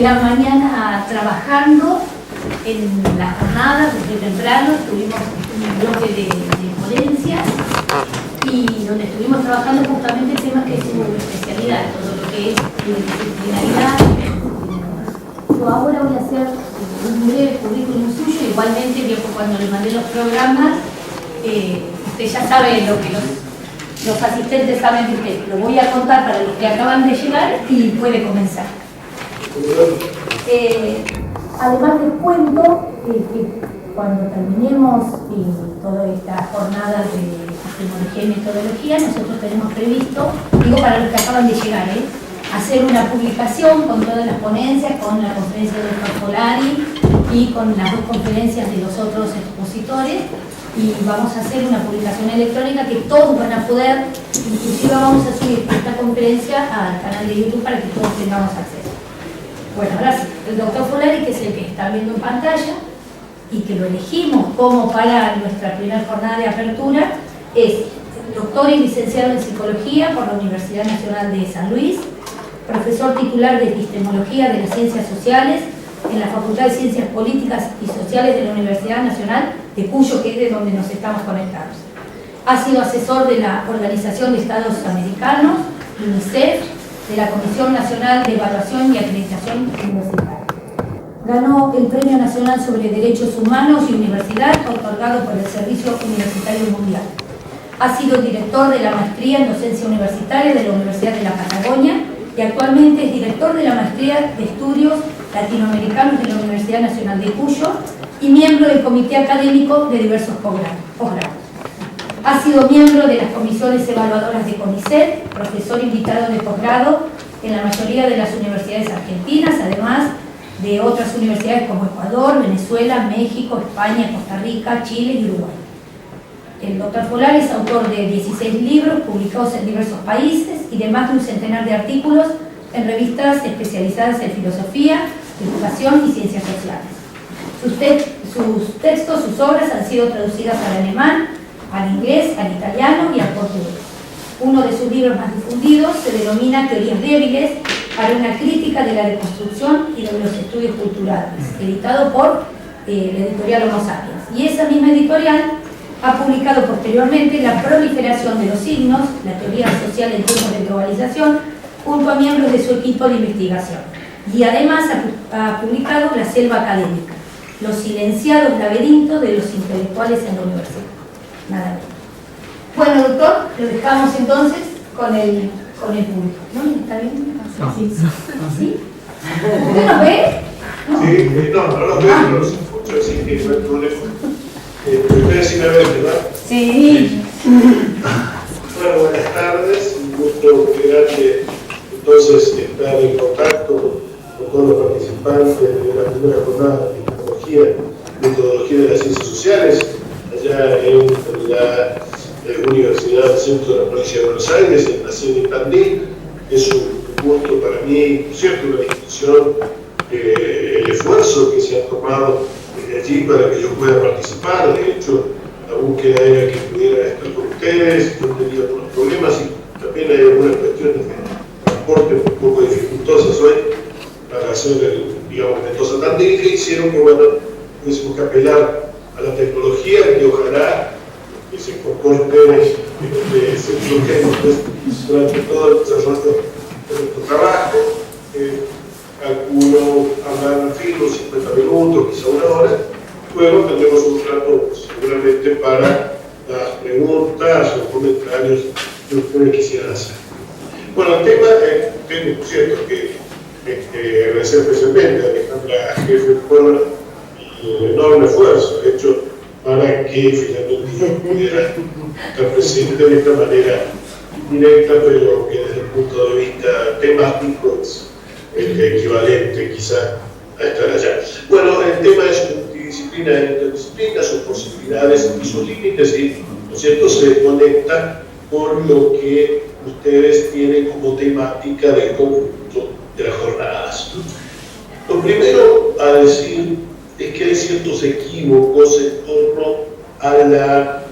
la mañana trabajando en las jornadas desde temprano. Tuvimos un bloque de ponencias y donde estuvimos trabajando justamente temas que es su especialidad, todo lo que es disciplinaridad. Yo ahora voy a hacer un breve currículum suyo, igualmente viejo cuando le mandé los programas, usted ya sabe lo que los asistentes saben de usted. Lo voy a contar para los que acaban de llegar y puede comenzar. Además les cuento que cuando terminemos toda esta jornada de epistemología y metodología, nosotros tenemos previsto, digo para los que acaban de llegar, hacer una publicación con todas las ponencias, con la conferencia de Dr. Folari y con las dos conferencias de los otros expositores, y vamos a hacer una publicación electrónica que todos van a poder, inclusive vamos a subir esta conferencia al canal de YouTube para que todos tengamos acceso. Bueno, ahora sí, el doctor Folari, que es el que está viendo en pantalla y que lo elegimos como para nuestra primera jornada de apertura, es doctor y licenciado en Psicología por la Universidad Nacional de San Luis, profesor titular de Epistemología de las Ciencias Sociales en la Facultad de Ciencias Políticas y Sociales de la Universidad Nacional de Cuyo, que es de donde nos estamos conectados. Ha sido asesor de la Organización de Estados Americanos, UNICEF, de la Comisión Nacional de Evaluación y Acreditación Universitaria. Ganó el Premio Nacional sobre Derechos Humanos y Universidad, otorgado por el Servicio Universitario Mundial. Ha sido director de la Maestría en Docencia Universitaria de la Universidad de la Patagonia y actualmente es director de la Maestría de Estudios Latinoamericanos de la Universidad Nacional de Cuyo y miembro del Comité Académico de diversos posgrados. Ha sido miembro de las comisiones evaluadoras de CONICET, profesor invitado de posgrado en la mayoría de las universidades argentinas, además de otras universidades como Ecuador, Venezuela, México, España, Costa Rica, Chile y Uruguay. El doctor Folari es autor de 16 libros publicados en diversos países y de más de un centenar de artículos en revistas especializadas en filosofía, educación y ciencias sociales. Sus textos, sus obras han sido traducidas al alemán, al inglés, al italiano y al portugués. Uno de sus libros más difundidos se denomina Teorías débiles para una crítica de la deconstrucción y de los estudios culturales, editado por la editorial Homo Sapiens. Y esa misma editorial ha publicado posteriormente La proliferación de los signos, la teoría social en tiempos de globalización, junto a miembros de su equipo de investigación. Y además ha publicado La selva académica, los silenciados laberintos de los intelectuales en la universidad. Nada menos. Bueno, doctor, lo dejamos entonces con el público. ¿No? ¿Está bien? Sí. ¿Sí? ¿Usted nos ve? ¿No? Sí, no los veo, no los escucho, así que no hay problema. Ustedes sí me ven, ¿verdad? Sí. Bueno, buenas tardes, un gusto muy grande entonces estar en contacto con todos los participantes de la primera jornada de metodología de las ciencias sociales, allá en la Universidad del Centro de la Provincia de Buenos Aires, en la sede de Tandil. Es un gusto para mí, cierto, una distinción, el esfuerzo que se ha tomado desde allí para que yo pueda participar. De hecho, la búsqueda era que pudiera estar con ustedes, yo tenía algunos problemas y también hay algunas cuestiones de transporte un poco dificultosas hoy para hacer, digamos, Mendoza Tandil, que hicieron que, bueno, tuviésemos que apelar a la tecnología, que ojalá que se comporte, se bloqueen durante todo el desarrollo de nuestro trabajo. Calculo hablar en fin, unos 50 minutos, quizá una hora. Luego tendremos un rato seguramente para las preguntas o comentarios que ustedes quisieran hacer. Bueno, el tema, tengo, por cierto, que agradecer especialmente a Alejandra Jefe por el enorme esfuerzo hecho para que finalmente yo pudiera estar presente de esta manera directa, pero que desde el punto de vista temático es equivalente quizá a estar allá. Bueno, el tema es multidisciplina e interdisciplina, sus posibilidades y sus límites, y, ¿no es cierto?, se conecta con lo que ustedes tienen como temática del conjunto de las jornadas. Lo primero a decir es que hay ciertos equívocos en torno a la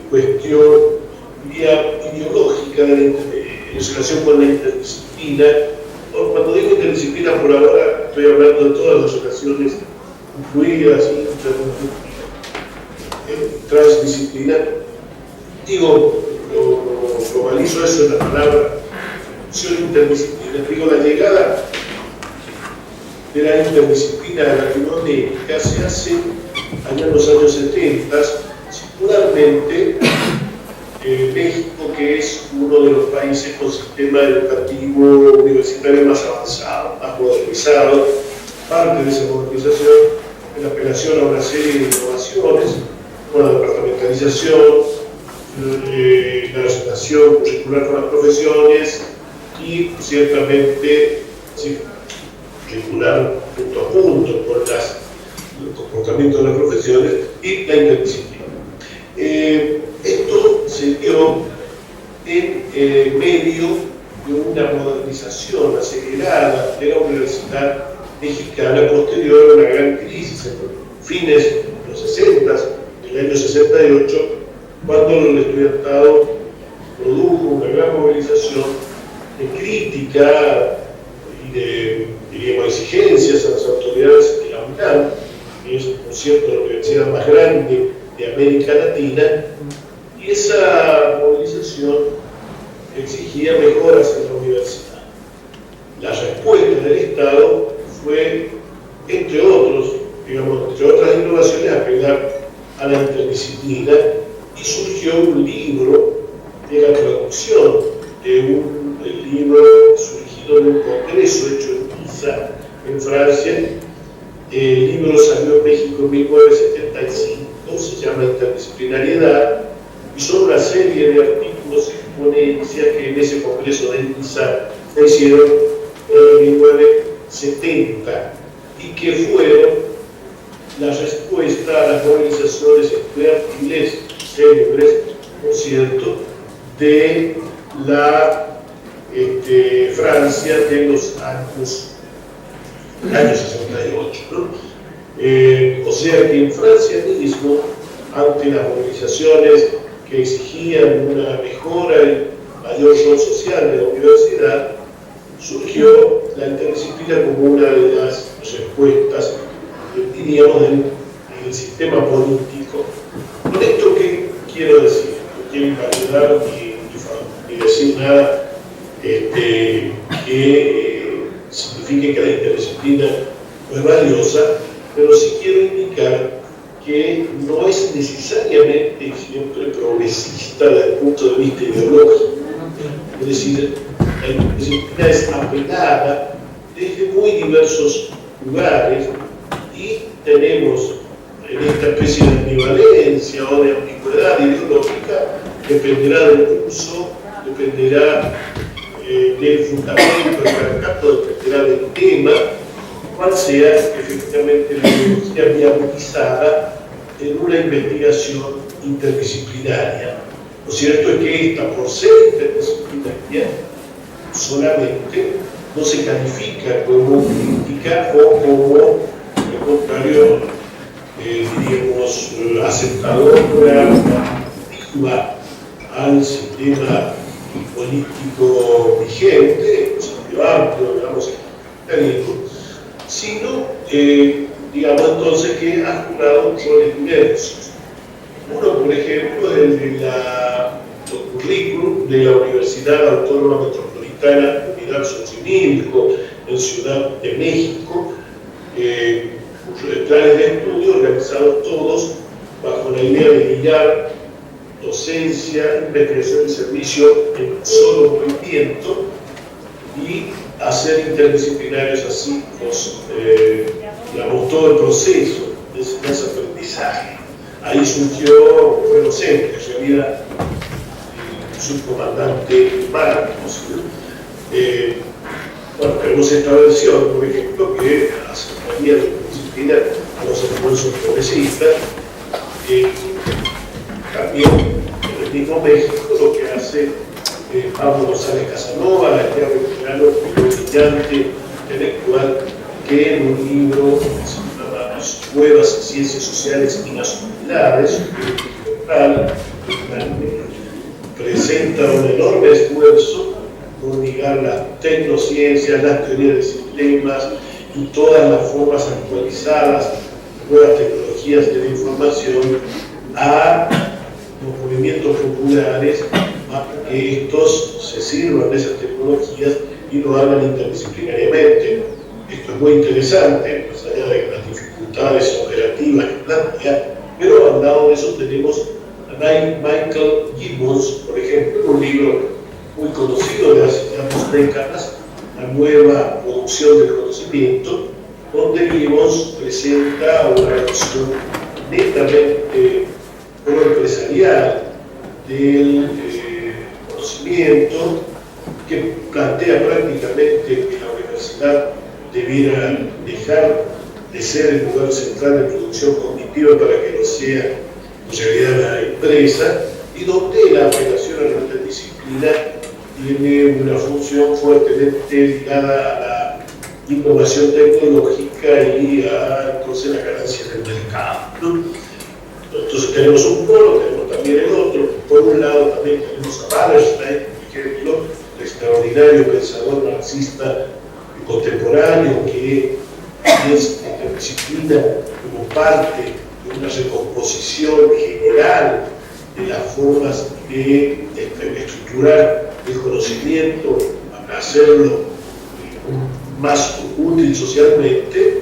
cuestión ideológica en relación con la interdisciplina. Cuando digo interdisciplina, por ahora estoy hablando de todas las relaciones incluidas, transdisciplinar. Digo, lo globalizo eso en la palabra función interdisciplinar. Digo, la llegada de la interdisciplina latinoamérica se hace allá en los años 70, singularmente México, que es uno de los países con sistema educativo universitario más avanzado, más modernizado. Parte de esa modernización en apelación a una serie de innovaciones, como la departamentalización, la relación curricular con las profesiones y ciertamente curricular punto a punto con el comportamiento de las profesiones y la interdisciplina. Esto se dio en medio de una modernización acelerada de la universidad mexicana posterior a una gran crisis en fines de los 60, en el año 68, cuando el estudiantado produjo una gran movilización de crítica y de, diríamos, exigencias a las autoridades de la UNAM, que es, por cierto, la universidad más grande de América Latina, y esa movilización exigía mejoras en la universidad. La respuesta del Estado fue, entre otras innovaciones, apelar a la interdisciplina, y surgió un libro de la traducción de un libro surgido en un congreso hecho en Pisa, en Francia. El libro salió en México en 1975, se llama Interdisciplinariedad, y son una serie de artículos y ponencias que en ese congreso de Pisa se hicieron en 1970 y que fueron la respuesta a las movilizaciones estudiantiles célebres, por cierto, de la Francia de los años 68, ¿no? O sea que en Francia mismo, ante las movilizaciones que exigían una mejora y mayor rol social de la universidad, surgió la interdisciplina como una de las respuestas, diríamos, del sistema político. Con esto, ¿qué quiero decir? No quiero invalidar ni decir nada que signifique que la interdisciplina no es valiosa, pero sí quiero indicar que no es necesariamente siempre progresista desde el punto de vista ideológico. Es decir, la interdisciplina es apelada desde muy diversos lugares y tenemos en esta especie de ambivalencia o de ambigüedad ideológica, dependerá del curso, dependerá del fundamento, del mercado, dependerá del tema, cual sea efectivamente la ideología viabilizada en una investigación interdisciplinaria. Lo cierto es que esta, por ser interdisciplinaria, solamente no se califica como crítica o como, al contrario, diríamos, aceptadora activa al sistema político vigente, en sentido amplio, digamos, sino, digamos entonces, que ha jugado roles diversos. Uno, por ejemplo, el de los currículum de la Universidad Autónoma Metropolitana Unidad Xochimilco, en Ciudad de México, cuyos planes de estudio organizados todos bajo la idea de ligar docencia, investigación y servicio en un solo movimiento y hacer interdisciplinarios así todo el proceso de enseñanza-aprendizaje. Ahí surgió, fue docente, en realidad, el subcomandante Marcos. Bueno, hemos establecido, por ejemplo, que aceptaría la disciplina a los esfuerzos progresistas. También en el mismo México lo que hace Pablo González Casanova, este americano brillante intelectual, que en un libro que se llama Nuevas Ciencias Sociales y las Humanidades, presenta un enorme esfuerzo por ligar las tecnociencias, las teorías de sistemas y todas las formas actualizadas, nuevas tecnologías de la información, a los movimientos populares, para que estos se sirvan de esas tecnologías y lo hagan interdisciplinariamente. Esto es muy interesante, más allá de las dificultades operativas que plantea, pero al lado de eso tenemos a Michael Gibbons, por ejemplo, un libro muy conocido de hace ya 2 décadas, La nueva producción del conocimiento, donde Gibbons presenta una relación netamente empresarial del conocimiento, que plantea prácticamente que la universidad debiera dejar de ser el lugar central de producción cognitiva para que lo sea en realidad la empresa, y donde la apelación a la interdisciplina tiene una función fuertemente ligada a la innovación tecnológica y a entonces las ganancias del mercado, ¿no? Entonces tenemos un polo, tenemos también el otro. Por un lado también tenemos a Wallerstein, por ejemplo, el extraordinario pensador marxista contemporáneo que es interdisciplina como parte de una recomposición general de las formas de estructurar el conocimiento para hacerlo más útil socialmente.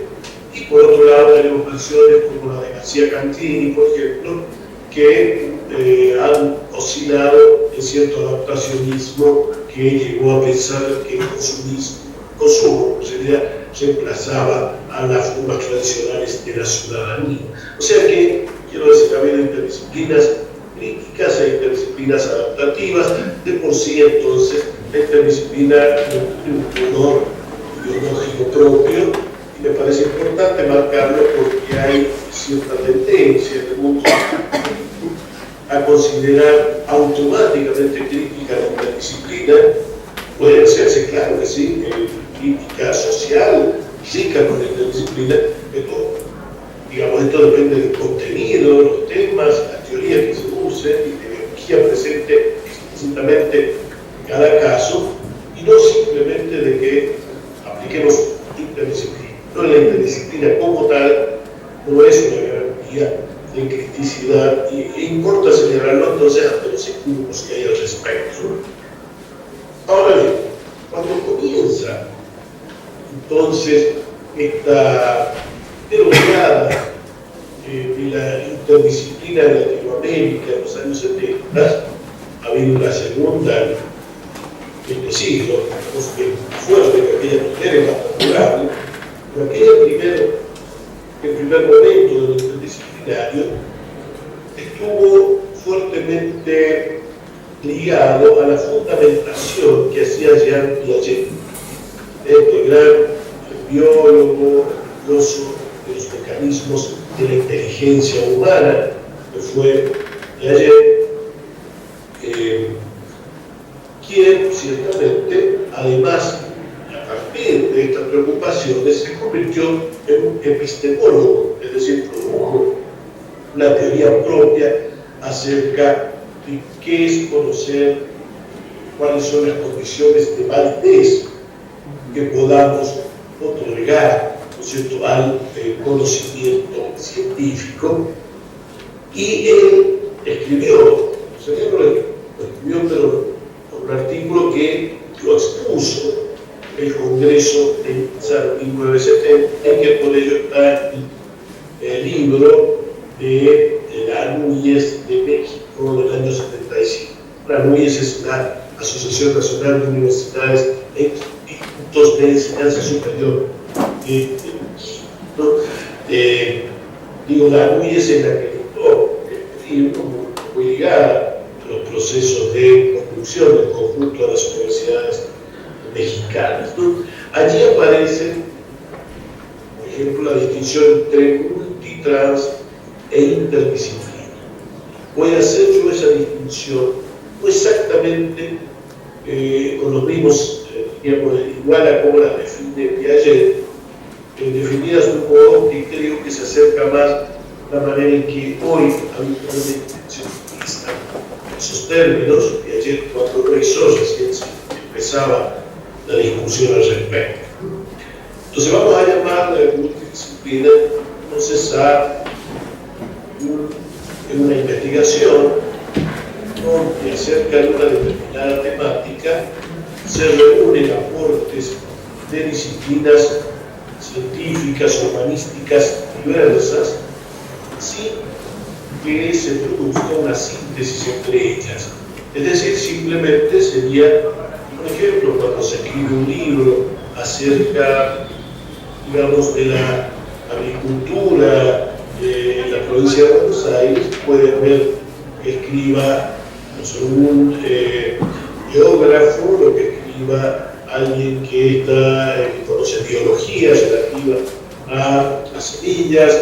Y por otro lado tenemos versiones como la de García Cantini, por ejemplo, que han oscilado en cierto adaptacionismo que llevó a pensar que el consumo en realidad reemplazaba a las formas tradicionales de la ciudadanía. O sea que, quiero decir, ha habido interdisciplinas críticas e interdisciplinas adaptativas. De por sí, entonces, la interdisciplina tiene un color ideológico propio, y me parece importante marcarlo porque hay cierta tendencia en el mundo a considerar automáticamente crítica a la interdisciplina. Puede hacerse, claro que sí, crítica social, rica con la interdisciplina, pero digamos, esto depende del contenido, los temas, las teorías que se usen y la ideología presente explícitamente en cada caso, y no simplemente de que apliquemos interdisciplina. No, la interdisciplina como tal no es una garantía de criticidad, e importa señalarlo entonces ante los equívocos que hay al respecto. Ahora bien, cuando comienza entonces esta denominada de la interdisciplina de Latinoamérica en los años 70, ha habido una segunda en el siglo, que fuerte, que aquella primera era más favorable, pero el primer momento del interdisciplinario estuvo fuertemente ligado a la fundamentación que hacía Jean Piaget, este gran biólogo, estudioso de los mecanismos de la inteligencia humana, que fue Piaget, quien ciertamente, además, a partir de estas preocupaciones, se convirtió en un epistemólogo, es decir, produjo una teoría propia acerca de qué es conocer, cuáles son las condiciones de validez que podamos otorgar, ¿no es cierto?, al conocimiento científico. Y él escribió, pero un artículo que lo expuso el Congreso en 1970, en que por ello está el libro de la ANUYES de México del año 75. La ANUYES es una Asociación Nacional de Universidades e Institutos de Enseñanza Superior de México, ¿no? La ANUYES es la que dictó el libro, muy ligada a los procesos de construcción del conjunto de las universidades mexicanas, ¿no? Allí aparece, por ejemplo, la distinción entre multitrans e interdisciplina. Voy a hacer yo esa distinción, no exactamente con los mismos, igual a como la define Piaget, definidas de un modo que creo que se acerca más a la manera en que hoy habitualmente se utilizan esos términos. Piaget, cuando lo hizo, recién empezaba la discusión al respecto. Entonces vamos a llamar multidisciplina un cesar en una investigación donde acerca de una determinada temática se reúnen aportes de disciplinas científicas, humanísticas diversas, sin que se produzca una síntesis entre ellas. Es decir, simplemente sería, por ejemplo, cuando se escribe un libro acerca, digamos, de la agricultura de la provincia de Buenos Aires, pueden ver que escriba un geógrafo, lo que escriba alguien que conoce biología relativa a las semillas,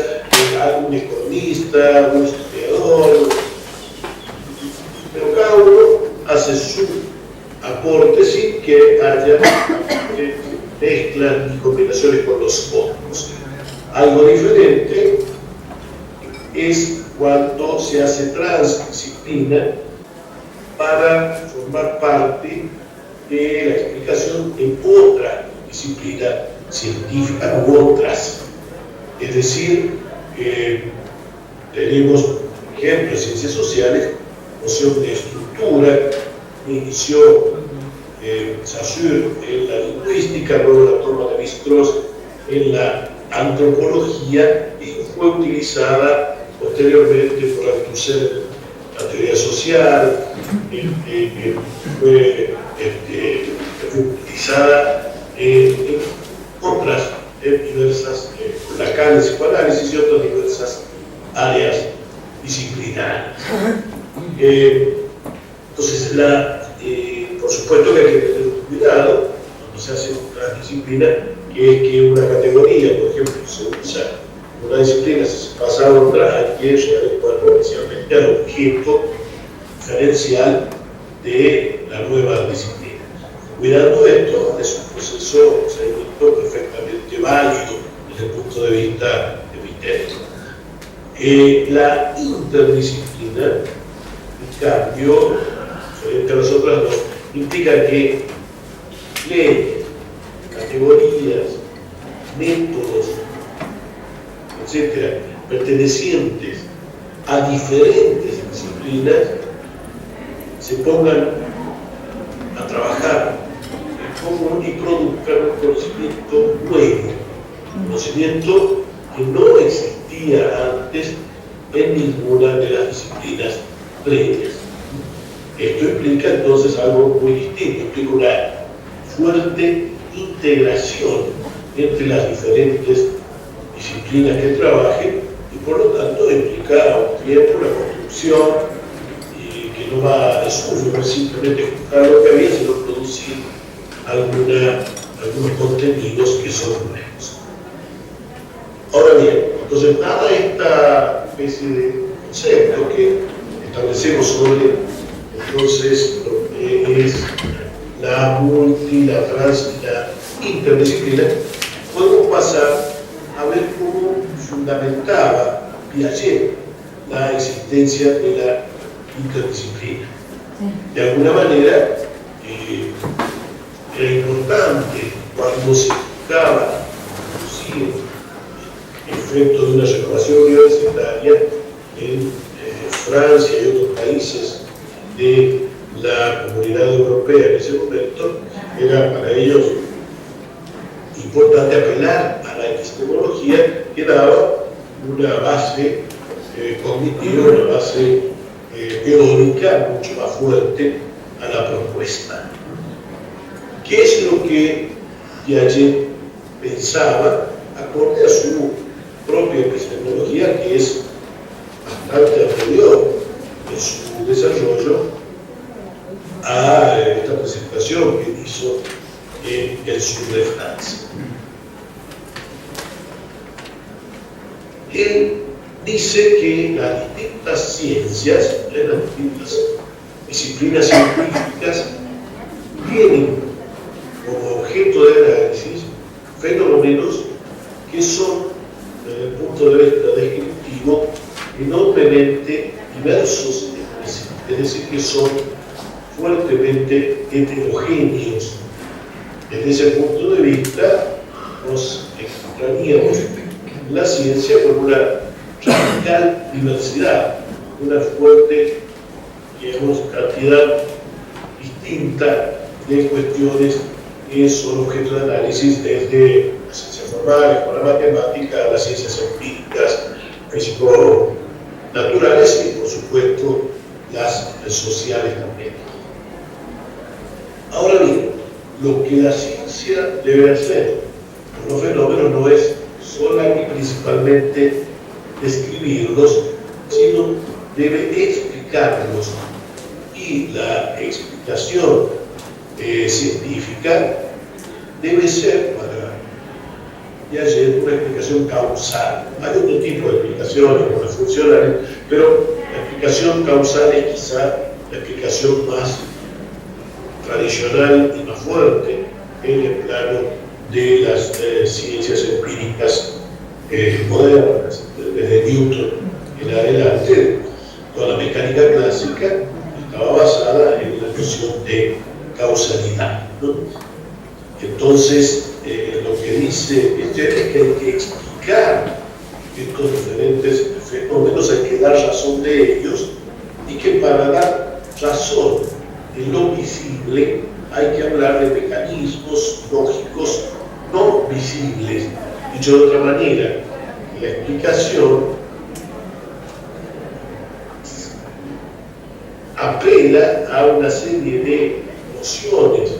algún economista, un historiador, pero cada uno hace su aporte sin que haya mezclas ni combinaciones con los otros. Algo diferente es cuando se hace transdisciplina para formar parte de la explicación en otra disciplina científica u otras. Es decir, tenemos, por ejemplo, en ciencias sociales, noción de estructura, inició Saussure en la lingüística, luego la toma de Lévi-Strauss en la antropología y fue utilizada posteriormente por Althusser en la teoría social, fue utilizada en otras diversas, Lacan en psicoanálisis y otras diversas áreas disciplinarias. Entonces, por supuesto que hay que tener cuidado cuando se hace una disciplina, que es que una categoría, por ejemplo, se usa una disciplina, se pasa a otra, hay que adecuar inicialmente al objeto diferencial de la nueva disciplina. Cuidando esto, es un proceso perfectamente válido desde el punto de vista epistêmico. La interdisciplina, en cambio, frente a las otras dos, implica que leyes, categorías, métodos, etcétera, pertenecientes a diferentes disciplinas se pongan a trabajar en común y produzcan un conocimiento nuevo, un conocimiento que no existía antes en ninguna de las disciplinas previas. Esto implica entonces algo muy distinto, implica una fuerte integración entre las diferentes disciplinas que trabajen y por lo tanto implica un tiempo, una construcción que no va de suyo, no es simplemente juntar lo que había, sino producir algunos contenidos que son nuevos. Ahora bien, entonces dada esta especie de concepto que establecemos sobre entonces lo que es la trans y la interdisciplina, podemos pasar a ver cómo fundamentaba Piaget la existencia de la interdisciplina. De alguna manera, era importante cuando se buscaba producir efectos de una renovación universitaria en Francia y otros países de la Comunidad Europea en ese momento, era para ellos importante apelar a la epistemología que daba una base cognitiva, una base teórica mucho más fuerte a la propuesta. ¿Qué es lo que Piaget pensaba acorde a su propia epistemología, que es bastante anterior en su desarrollo a esta presentación que hizo en el sur de Francia? Él dice que las distintas ciencias, las distintas disciplinas científicas, tienen como objeto de análisis fenómenos que son, desde el punto de vista descriptivo, enormemente diversos, es decir, que son fuertemente heterogéneos. Desde ese punto de vista, nos extrañamos la ciencia con una radical diversidad, una fuerte, digamos, cantidad distinta de cuestiones que son objeto de análisis desde las ciencias formales, como la matemática, las ciencias empíricas, físico-naturales y, por supuesto, las sociales también. Ahora bien, lo que la ciencia debe hacer con los fenómenos no es sola y principalmente describirlos, sino debe explicarlos. Y la explicación científica debe ser para Piaget una explicación causal. Hay otro tipo de explicaciones, como las funcionales, pero la explicación causal es quizá la explicación más tradicional y más fuerte en el plano de las ciencias empíricas modernas, desde Newton en adelante. Toda la mecánica clásica estaba basada en la noción de causalidad, ¿no? Entonces, lo que dice Piaget es que hay que explicar estos diferentes fenómenos, hay que dar razón de ellos, y que para dar razón de lo visible hay que hablar de mecanismos lógicos no visibles. Dicho de otra manera, la explicación apela a una serie de nociones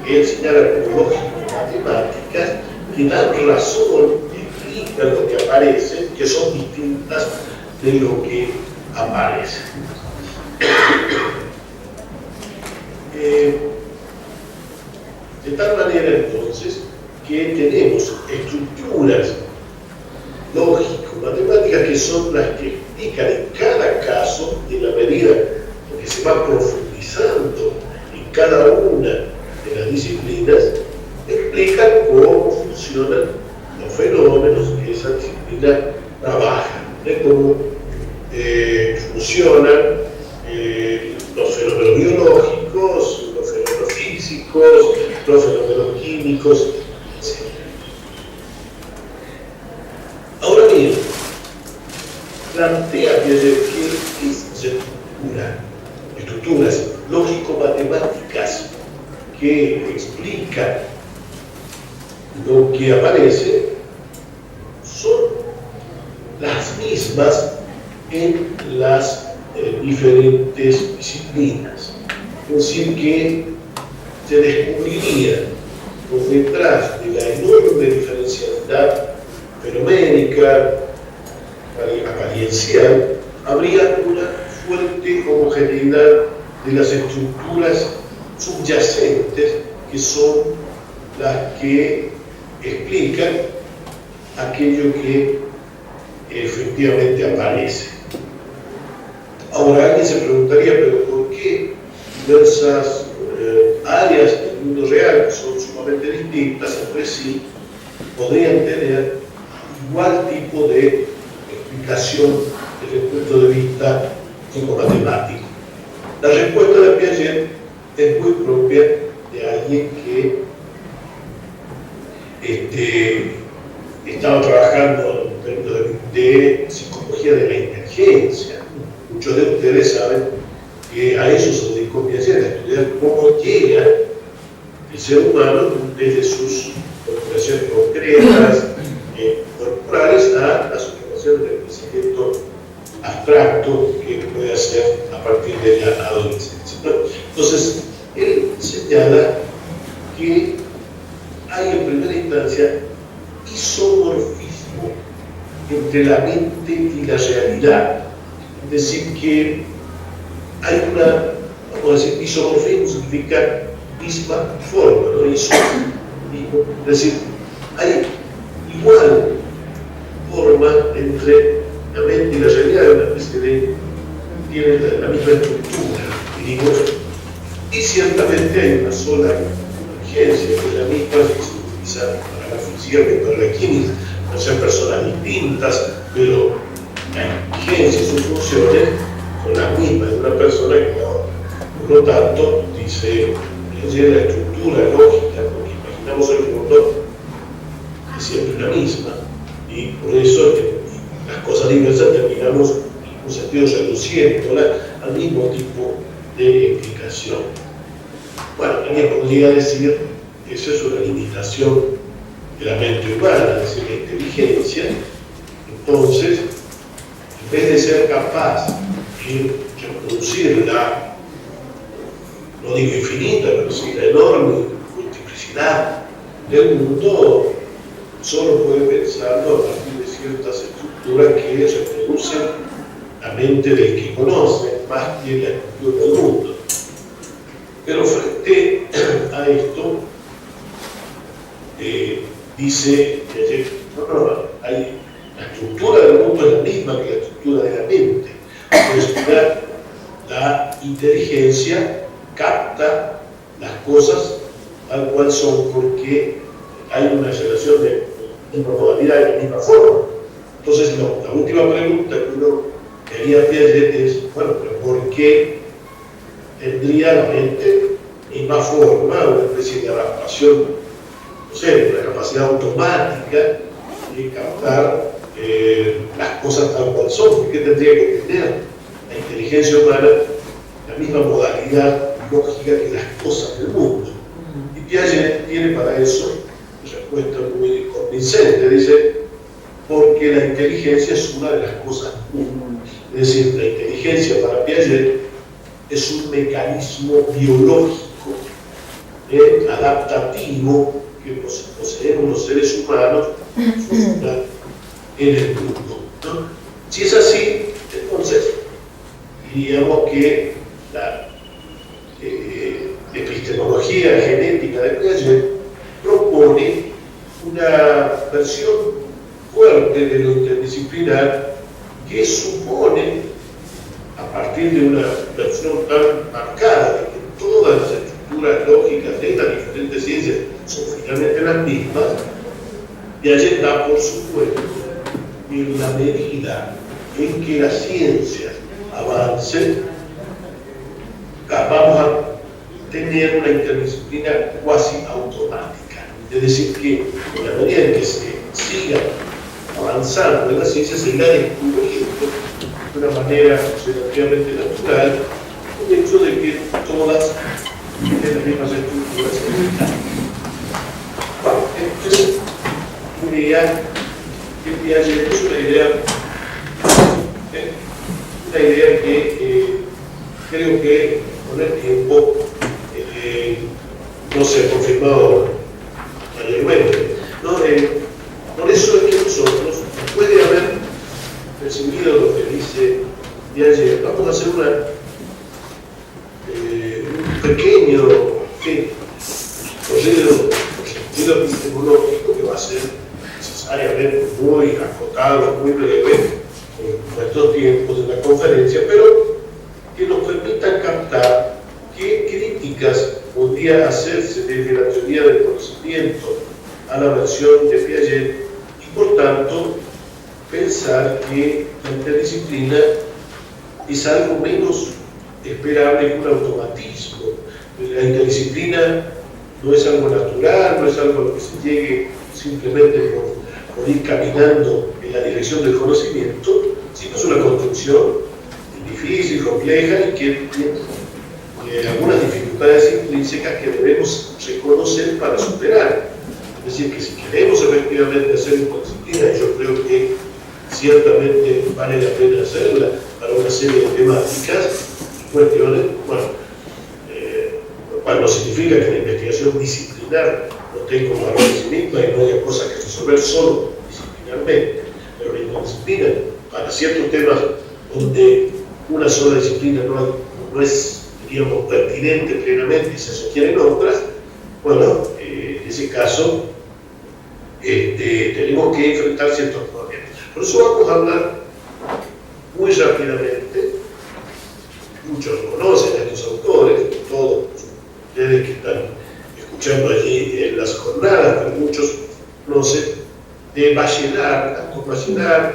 que él señala como lógico-matemáticas que dan razón, explican lo que aparece, que son distintas de lo que aparece. De tal manera entonces que tenemos estructuras lógico-matemáticas que son las que explican en cada caso, en la medida en que se va profundizando en cada una de las disciplinas, explican cómo funcionan los fenómenos que esa disciplina trabaja, de cómo funcionan los fenómenos biológicos, los fenómenos físicos, los fenómenos químicos, etc. Ahora bien, plantea Piaget que estructuras lógico-matemáticas que explican lo que aparece son las mismas en las diferentes disciplinas. Es decir, que se descubriría por detrás de la enorme diferencialidad fenoménica, apariencial, habría una fuerte homogeneidad de las estructuras subyacentes que son las que explican aquello que efectivamente aparece. Ahora alguien se preguntaría, pero ¿por qué diversas áreas del mundo real, que son sumamente distintas entre sí, podrían tener igual tipo de explicación desde el punto de vista psicomatemático? La respuesta de Piaget es muy propia de alguien que estaba trabajando en términos de psicología de la inteligencia. Muchos de ustedes saben que a eso se dedicó Piaget, a estudiar cómo llega el ser humano desde sus observaciones concretas, corporales, a las observaciones del pensamiento abstracto que puede hacer a partir de la adolescencia. Entonces, él señala que hay en primera instancia isomorfismo entre la mente y la realidad. Es decir, que hay una, vamos a decir, isomorfismo significa misma forma, ¿no? Isomorfismo, es decir, hay igual forma entre la mente y la realidad, una especie de, tiene la misma estructura, digamos, y ciertamente hay una sola inteligencia, que es la misma que se utiliza para la física que para la química. No sean personas distintas, pero la inteligencia y sus funciones son las mismas de una persona que la otra. Por lo tanto, dice la estructura lógica con que imaginamos el mundo es siempre la misma, y por eso las cosas diversas terminamos en un sentido reduciéndola al mismo tipo de explicación. Bueno, alguien podría decir que eso es una limitación de la mente humana, es decir, la inteligencia. Entonces, en vez de ser capaz de reproducir la, no digo infinita, pero sí la enorme multiplicidad del mundo, solo puede pensarlo a partir de ciertas estructuras que reproducen la mente del que conoce, más que la estructura del mundo. Pero frente a esto, dice que la estructura del mundo es la misma que la estructura de la mente. Entonces, la inteligencia capta las cosas tal cual son porque hay una relación de misma modalidad, de la misma forma. Entonces, la última pregunta que uno quería Piaget es, bueno, pero ¿por qué tendría la mente misma forma, una especie de adaptación, no sé, una capacidad automática de captar las cosas tal cual son? ¿Por qué tendría que tener la inteligencia humana la misma modalidad lógica que las cosas del mundo? Y Piaget tiene para eso una respuesta muy convincente, dice, porque la inteligencia es una de las cosas del mundo. Es decir, la inteligencia para Piaget es un mecanismo biológico adaptativo que poseemos los seres humanos en el mundo, ¿no? Si es así, entonces diríamos que la epistemología genética de Piaget propone una versión fuerte de lo interdisciplinar que supone, a partir de una versión tan marcada de que todas las estructuras lógicas de las diferentes ciencias son finalmente las mismas, Piaget da por supuesto que en la medida en que las ciencias avancen, vamos a tener una interdisciplina cuasi automática. Es decir, que en la medida en que se siga avanzando en la ciencia, se irá descubriendo de una manera relativamente natural el hecho de que todas tienen las mismas estructuras. Bueno, entonces, una idea que Piaget es una idea que creo que con el tiempo no se ha confirmado mayormente, ¿no? Por eso es que nosotros, después de haber recibido lo que dice Piaget, vamos a hacer un pequeño recorrido epistemológico que va a ser necesariamente muy acotado, muy breve en nuestros tiempos de la conferencia, pero que nos permita captar qué críticas podría hacerse desde la teoría del conocimiento a la versión de Piaget y, por tanto, pensar que la interdisciplina es algo menos esperable que un automatismo. La interdisciplina no es algo natural, no es algo a lo que se llegue simplemente por ir caminando en la dirección del conocimiento, sino es una construcción difícil, compleja y que tiene algunas dificultades intrínsecas que debemos reconocer para superar. Es decir, que si queremos efectivamente hacer una disciplina, y yo creo que ciertamente vale la pena hacerla para una serie de temáticas y cuestiones, bueno, lo cual no significa que la investigación disciplinar no tenga un valor en sí misma y no haya cosas que resolver solo disciplinarmente, pero la interdisciplina para ciertos temas donde una sola disciplina no es, digamos, pertinente plenamente y se requieren otras, bueno, en ese caso tenemos que enfrentar ciertos problemas. Por eso vamos a hablar muy rápidamente. Muchos conocen a estos autores, todos ustedes que están escuchando allí en las jornadas, pero muchos conocen de Bachelard, Antoine Bachelard,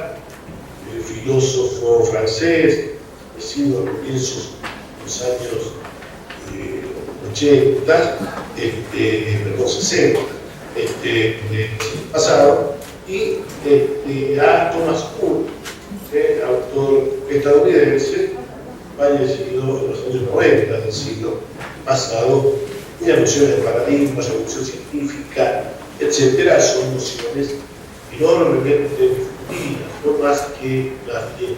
el filósofo francés, nacido a comienzos de los años 80, perdón, 60, pasado, y a Thomas Kuhn, autor estadounidense, fallecido en los años 90 del siglo pasado, cuyas nociones de paradigmas, evolución científica, etcétera, son nociones enormemente difundidas, no más que las de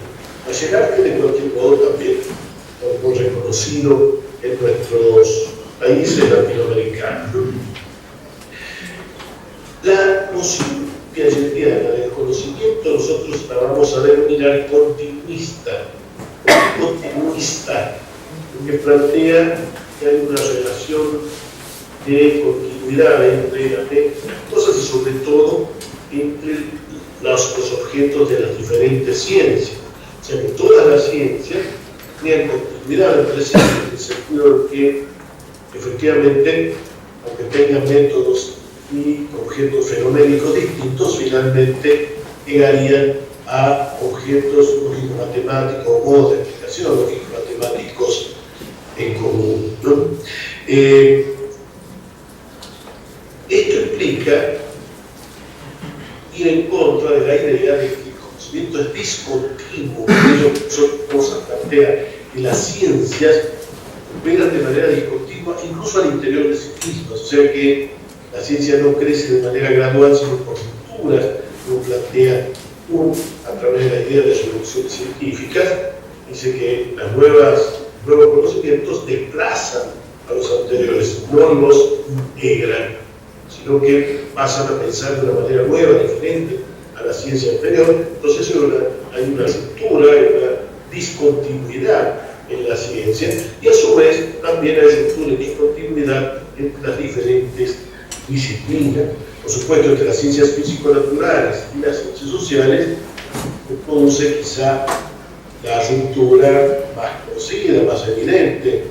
Bachelard, que de cualquier modo también hemos reconocido en nuestros países latinoamericanos. La noción piagetiana del conocimiento nosotros la vamos a denominar continuista, que plantea que hay una relación de continuidad entre las cosas y sobre todo entre los objetos de las diferentes ciencias. O sea que todas las ciencias tienen continuidad entre sí, en el sentido de que efectivamente, aunque tengan métodos y objetos fenoménicos distintos, finalmente llegarían a objetos lógico-matemáticos o modos de explicación lógico-matemáticos en común, ¿no? Esto implica ir en contra de la idea de que el conocimiento es discontinuo, eso cosa plantea que las ciencias operan de manera discontinua incluso al interior de sí mismas, o sea que la ciencia no crece de manera gradual sino por rupturas, como plantea a través de la idea de soluciones científicas. Dice que los nuevos conocimientos desplazan a los anteriores, no los integran, sino que pasan a pensar de una manera nueva, diferente a la ciencia anterior. Entonces hay una ruptura, hay una discontinuidad en la ciencia, y a su vez también hay ruptura y discontinuidad entre las diferentes disciplinas. Por supuesto, entre las ciencias físico-naturales y las ciencias sociales se produce quizá la ruptura más conocida, más evidente.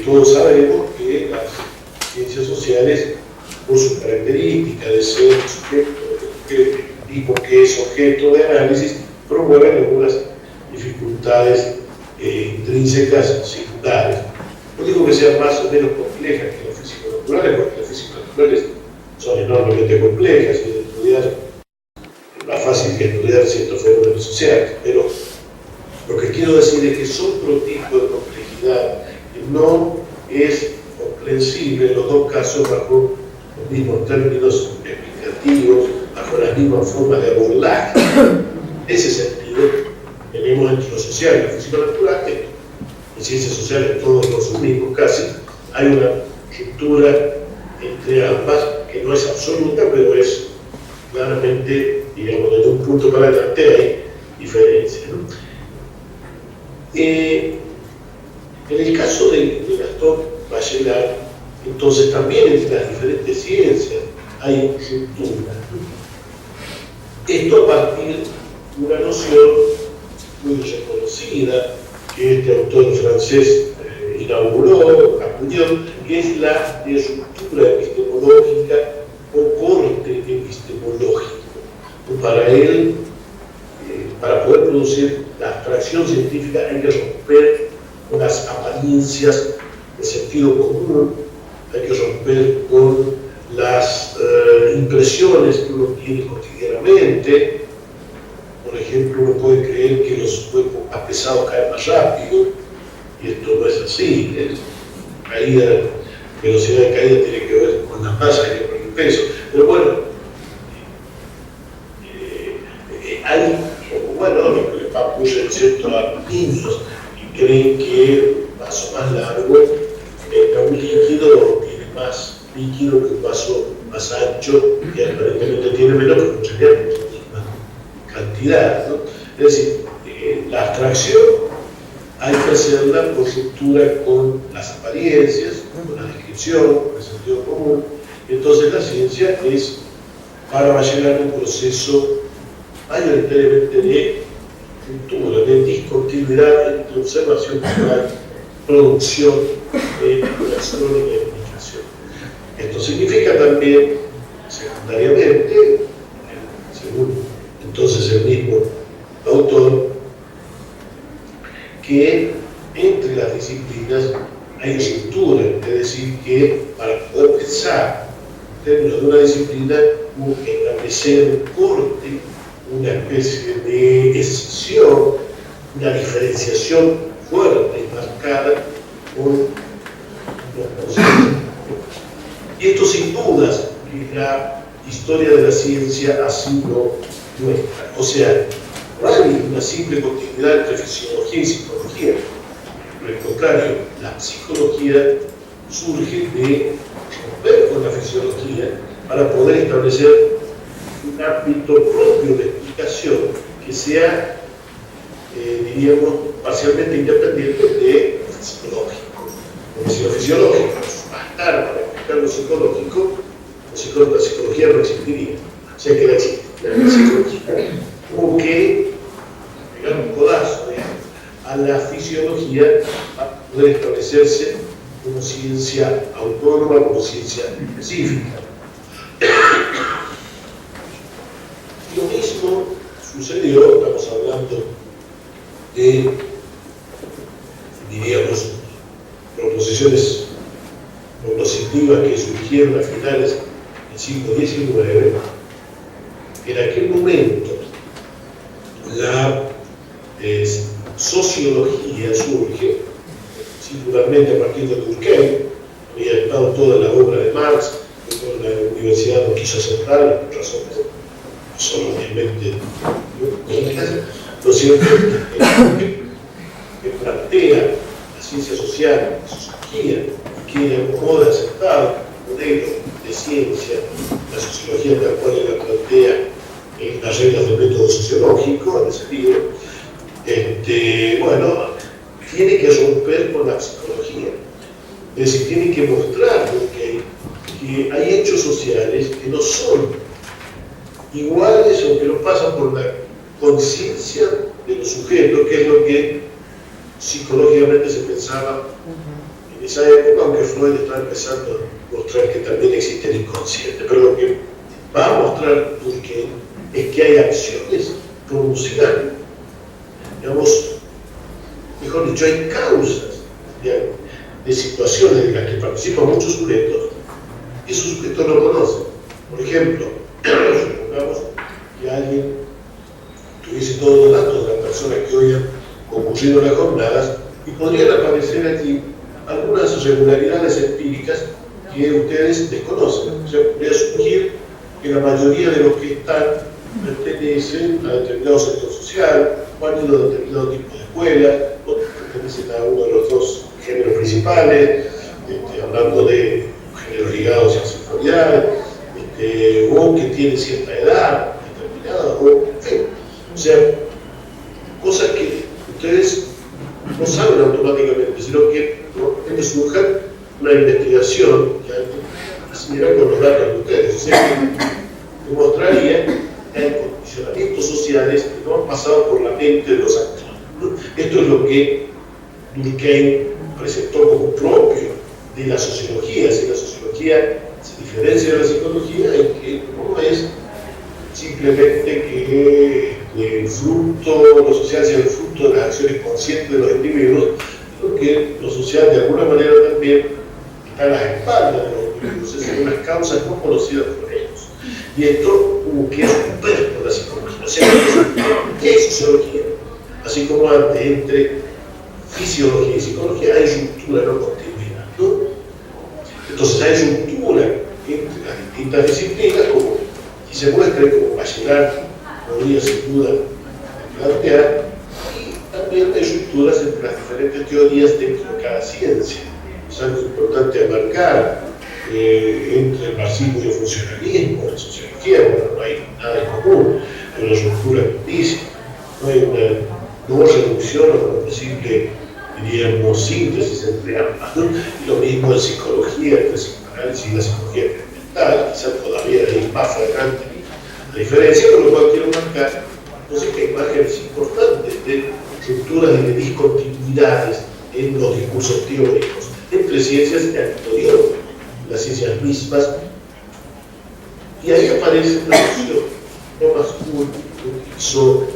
Todos sabemos que las ciencias sociales, por su característica de ser sujeto tipo que es objeto de análisis, promueven algunas dificultades intrínsecas secundarias. No digo que sean más o menos complejas que las físico-naturales, porque las físico-naturales son enormemente complejas y de estudiar es más fácil que estudiar ciertos fenómenos sociales, pero lo que quiero decir es que es otro tipo de complejidad que no es comprensible en los dos casos bajo los mismos términos explicativos, bajo las mismas formas de abordaje. En ese sentido, tenemos entre lo social y lo físico-natural, que en ciencias sociales todos los mismos casi, hay una ruptura entre ambas que no es absoluta, pero es claramente, digamos, desde un punto para adelante hay diferencias, ¿no? En el caso de Gastón Bachelard, entonces también entre las diferentes ciencias hay ruptura. Esto a partir de una noción muy reconocida que este autor francés inauguró, acuñó, que es la de ruptura epistemológica o corte epistemológico. Para él, para poder producir la abstracción científica hay que romper con las apariencias de sentido común, hay que romper con las impresiones que uno tiene cotidianamente. Por ejemplo, uno puede creer que los cuerpos más pesados caen más rápido, y esto no es así. La velocidad de caída tiene que ver con la masa y con el peso. Pero bueno, hay, lo que le ocurre ¿cierto? A los niños y creen que un vaso más largo un líquido tiene más líquido que un vaso más ancho y aparentemente tiene menos, pero en realidad es la misma cantidad, ¿no? Es decir, la abstracción hay que hacerla por ruptura con las apariencias, con la descripción, con el sentido común. Entonces la ciencia es, para Bachelard, un proceso mayoritariamente de ruptura, de discontinuidad entre observación natural, producción, creación y aplicación. Esto significa también, secundariamente, según entonces el mismo autor, que entre las disciplinas hay ruptura, es decir, que para poder pensar términos de una disciplina, hubo que establecer un corte, una especie de escisión, una diferenciación fuerte y marcada con los conceptos. Y esto sin dudas que la historia de la ciencia así lo muestra. O sea, no hay una simple continuidad entre fisiología y psicología. Por el contrario, la psicología surge de romper con la fisiología para poder establecer un ámbito propio de explicación que sea, diríamos, parcialmente independiente de lo psicológico. Porque si lo fisiológico bastara para explicar lo psicológico, la psicología no existiría. O sea que la psicología hubo que pegar un codazo a la fisiología para poder establecerse como ciencia autónoma, como ciencia específica. Lo mismo sucedió, estamos hablando de, diríamos, proposiciones cognitivas que surgieron a finales del siglo XIX. En aquel momento la sociología surge, singularmente a partir de Durkheim. Había estado toda la obra de Marx, pero la universidad no quiso aceptarla por razones no solo obviamente lógicas. Lo cierto es que plantea la ciencia social, la sociología, que de algún modo aceptado un modelo de ciencia, la sociología tal cual la plantea en las reglas del método sociológico, en ese libro, bueno, tiene que romper con la psicología. Es decir, tiene que mostrar que hay hechos sociales que no son iguales o que no pasan por la conciencia de los sujetos, que es lo que psicológicamente se pensaba en esa época, aunque Freud está empezando a mostrar que también existe el inconsciente. Pero lo que va a mostrar Durkheim es que hay acciones producidas, digamos, mejor dicho, hay causas de situaciones en las que participan muchos sujetos y esos sujetos no conocen. Por ejemplo, supongamos que alguien tuviese todos los datos de las personas que hoy han concurrido las jornadas y podrían aparecer aquí algunas regularidades empíricas que ustedes desconocen. O sea, podría surgir que la mayoría de los que están pertenecen a determinado sector social, o han ido a determinado tipo de escuela, o pertenecen a uno de los dos géneros principales, hablando de géneros ligados a la sexualidad, o que tienen cierta edad determinada, o en fin. O sea, cosas que ustedes no saben automáticamente, sino que normalmente surja una investigación que asimilará con los datos de ustedes. O sea, que demostraría que hay condicionamientos sociales que no han pasado por la mente de los actores. Esto es lo que Durkheim presentó como propio de la sociología. Si la sociología se diferencia de la psicología, es que no es simplemente que el fruto, lo social sea el fruto de las acciones conscientes de los individuos, sino que lo social de alguna manera también está a las espaldas de los individuos, es decir, unas causas no conocidas por ellos. Y esto hubo que romper con la psicología. O sea, ¿qué es sociología? Así como antes, entre fisiología y psicología hay ruptura, no continuidad, ¿no? Entonces hay ruptura entre las distintas disciplinas, como y se muestra como Bachelard podría sin duda plantear, y también hay rupturas entre las diferentes teorías dentro de cada ciencia. Es algo importante abarcar entre el marxismo y el funcionalismo, la sociología. Bueno, no hay nada en común, hay una ruptura grandísima, no hay una no reducción o una posible, diríamos, síntesis entre ambas, ¿no? Y lo mismo en psicología, entre psicoanálisis y la psicología experimental, quizás todavía hay más flagrante la diferencia, por lo cual quiero marcar entonces que hay márgenes importantes de rupturas y de discontinuidades en los discursos teóricos entre ciencias y anteriores, las ciencias mismas, y ahí aparece una noción Thomas Kuhn que utilizó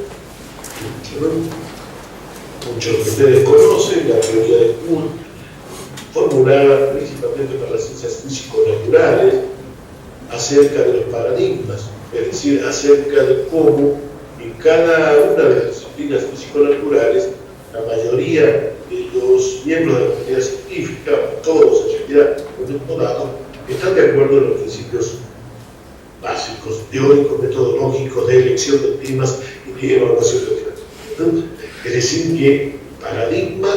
muchos de ustedes conocen, la teoría de Kuhn, formulada principalmente para las ciencias físico-naturales, acerca de los paradigmas, es decir, acerca de cómo en cada una de las disciplinas físico-naturales la mayoría de los miembros de la comunidad científica, todos en realidad, en un momento dado, están de acuerdo en los principios básicos, teóricos, metodológicos, de elección de temas y de evaluación de temas. Es decir, que paradigma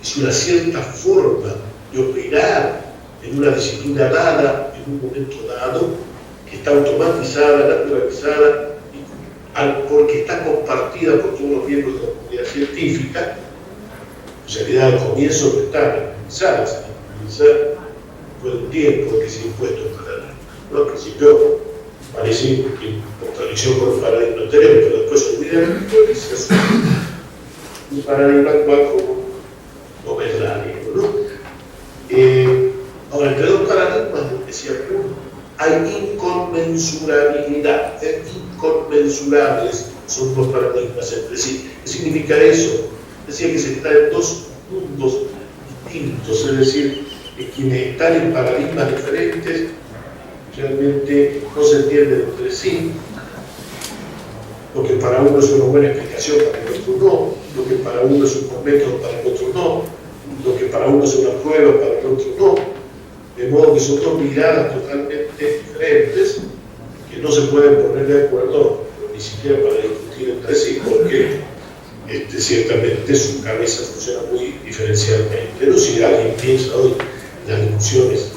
es una cierta forma de operar en una disciplina dada, en un momento dado, que está automatizada, naturalizada, porque está compartida por todos los miembros de la comunidad científica. En realidad, al comienzo no están analizadas, se analizan por un tiempo que se ha impuesto el paradigma. ¿No? Al principio parece que en contradicción con el paradigma anterior, pero después se olvidan que se asume un paradigma actual como verdadero, ¿no? Ahora, entre dos paradigmas, decía uno, hay inconmensurabilidad, inconmensurables son dos paradigmas entre sí. ¿Qué significa eso? Decía que se está en dos mundos distintos, es decir, que quienes están en paradigmas diferentes realmente no se entienden entre sí. Lo que para uno es una buena explicación, para el otro no. Lo que para uno es un buen método, para el otro no. Lo que para uno es una prueba, para el otro no. De modo que son dos miradas totalmente diferentes que no se pueden poner de acuerdo ni siquiera para discutir entre sí, porque ciertamente su cabeza funciona muy diferencialmente. Pero si alguien piensa hoy en las discusiones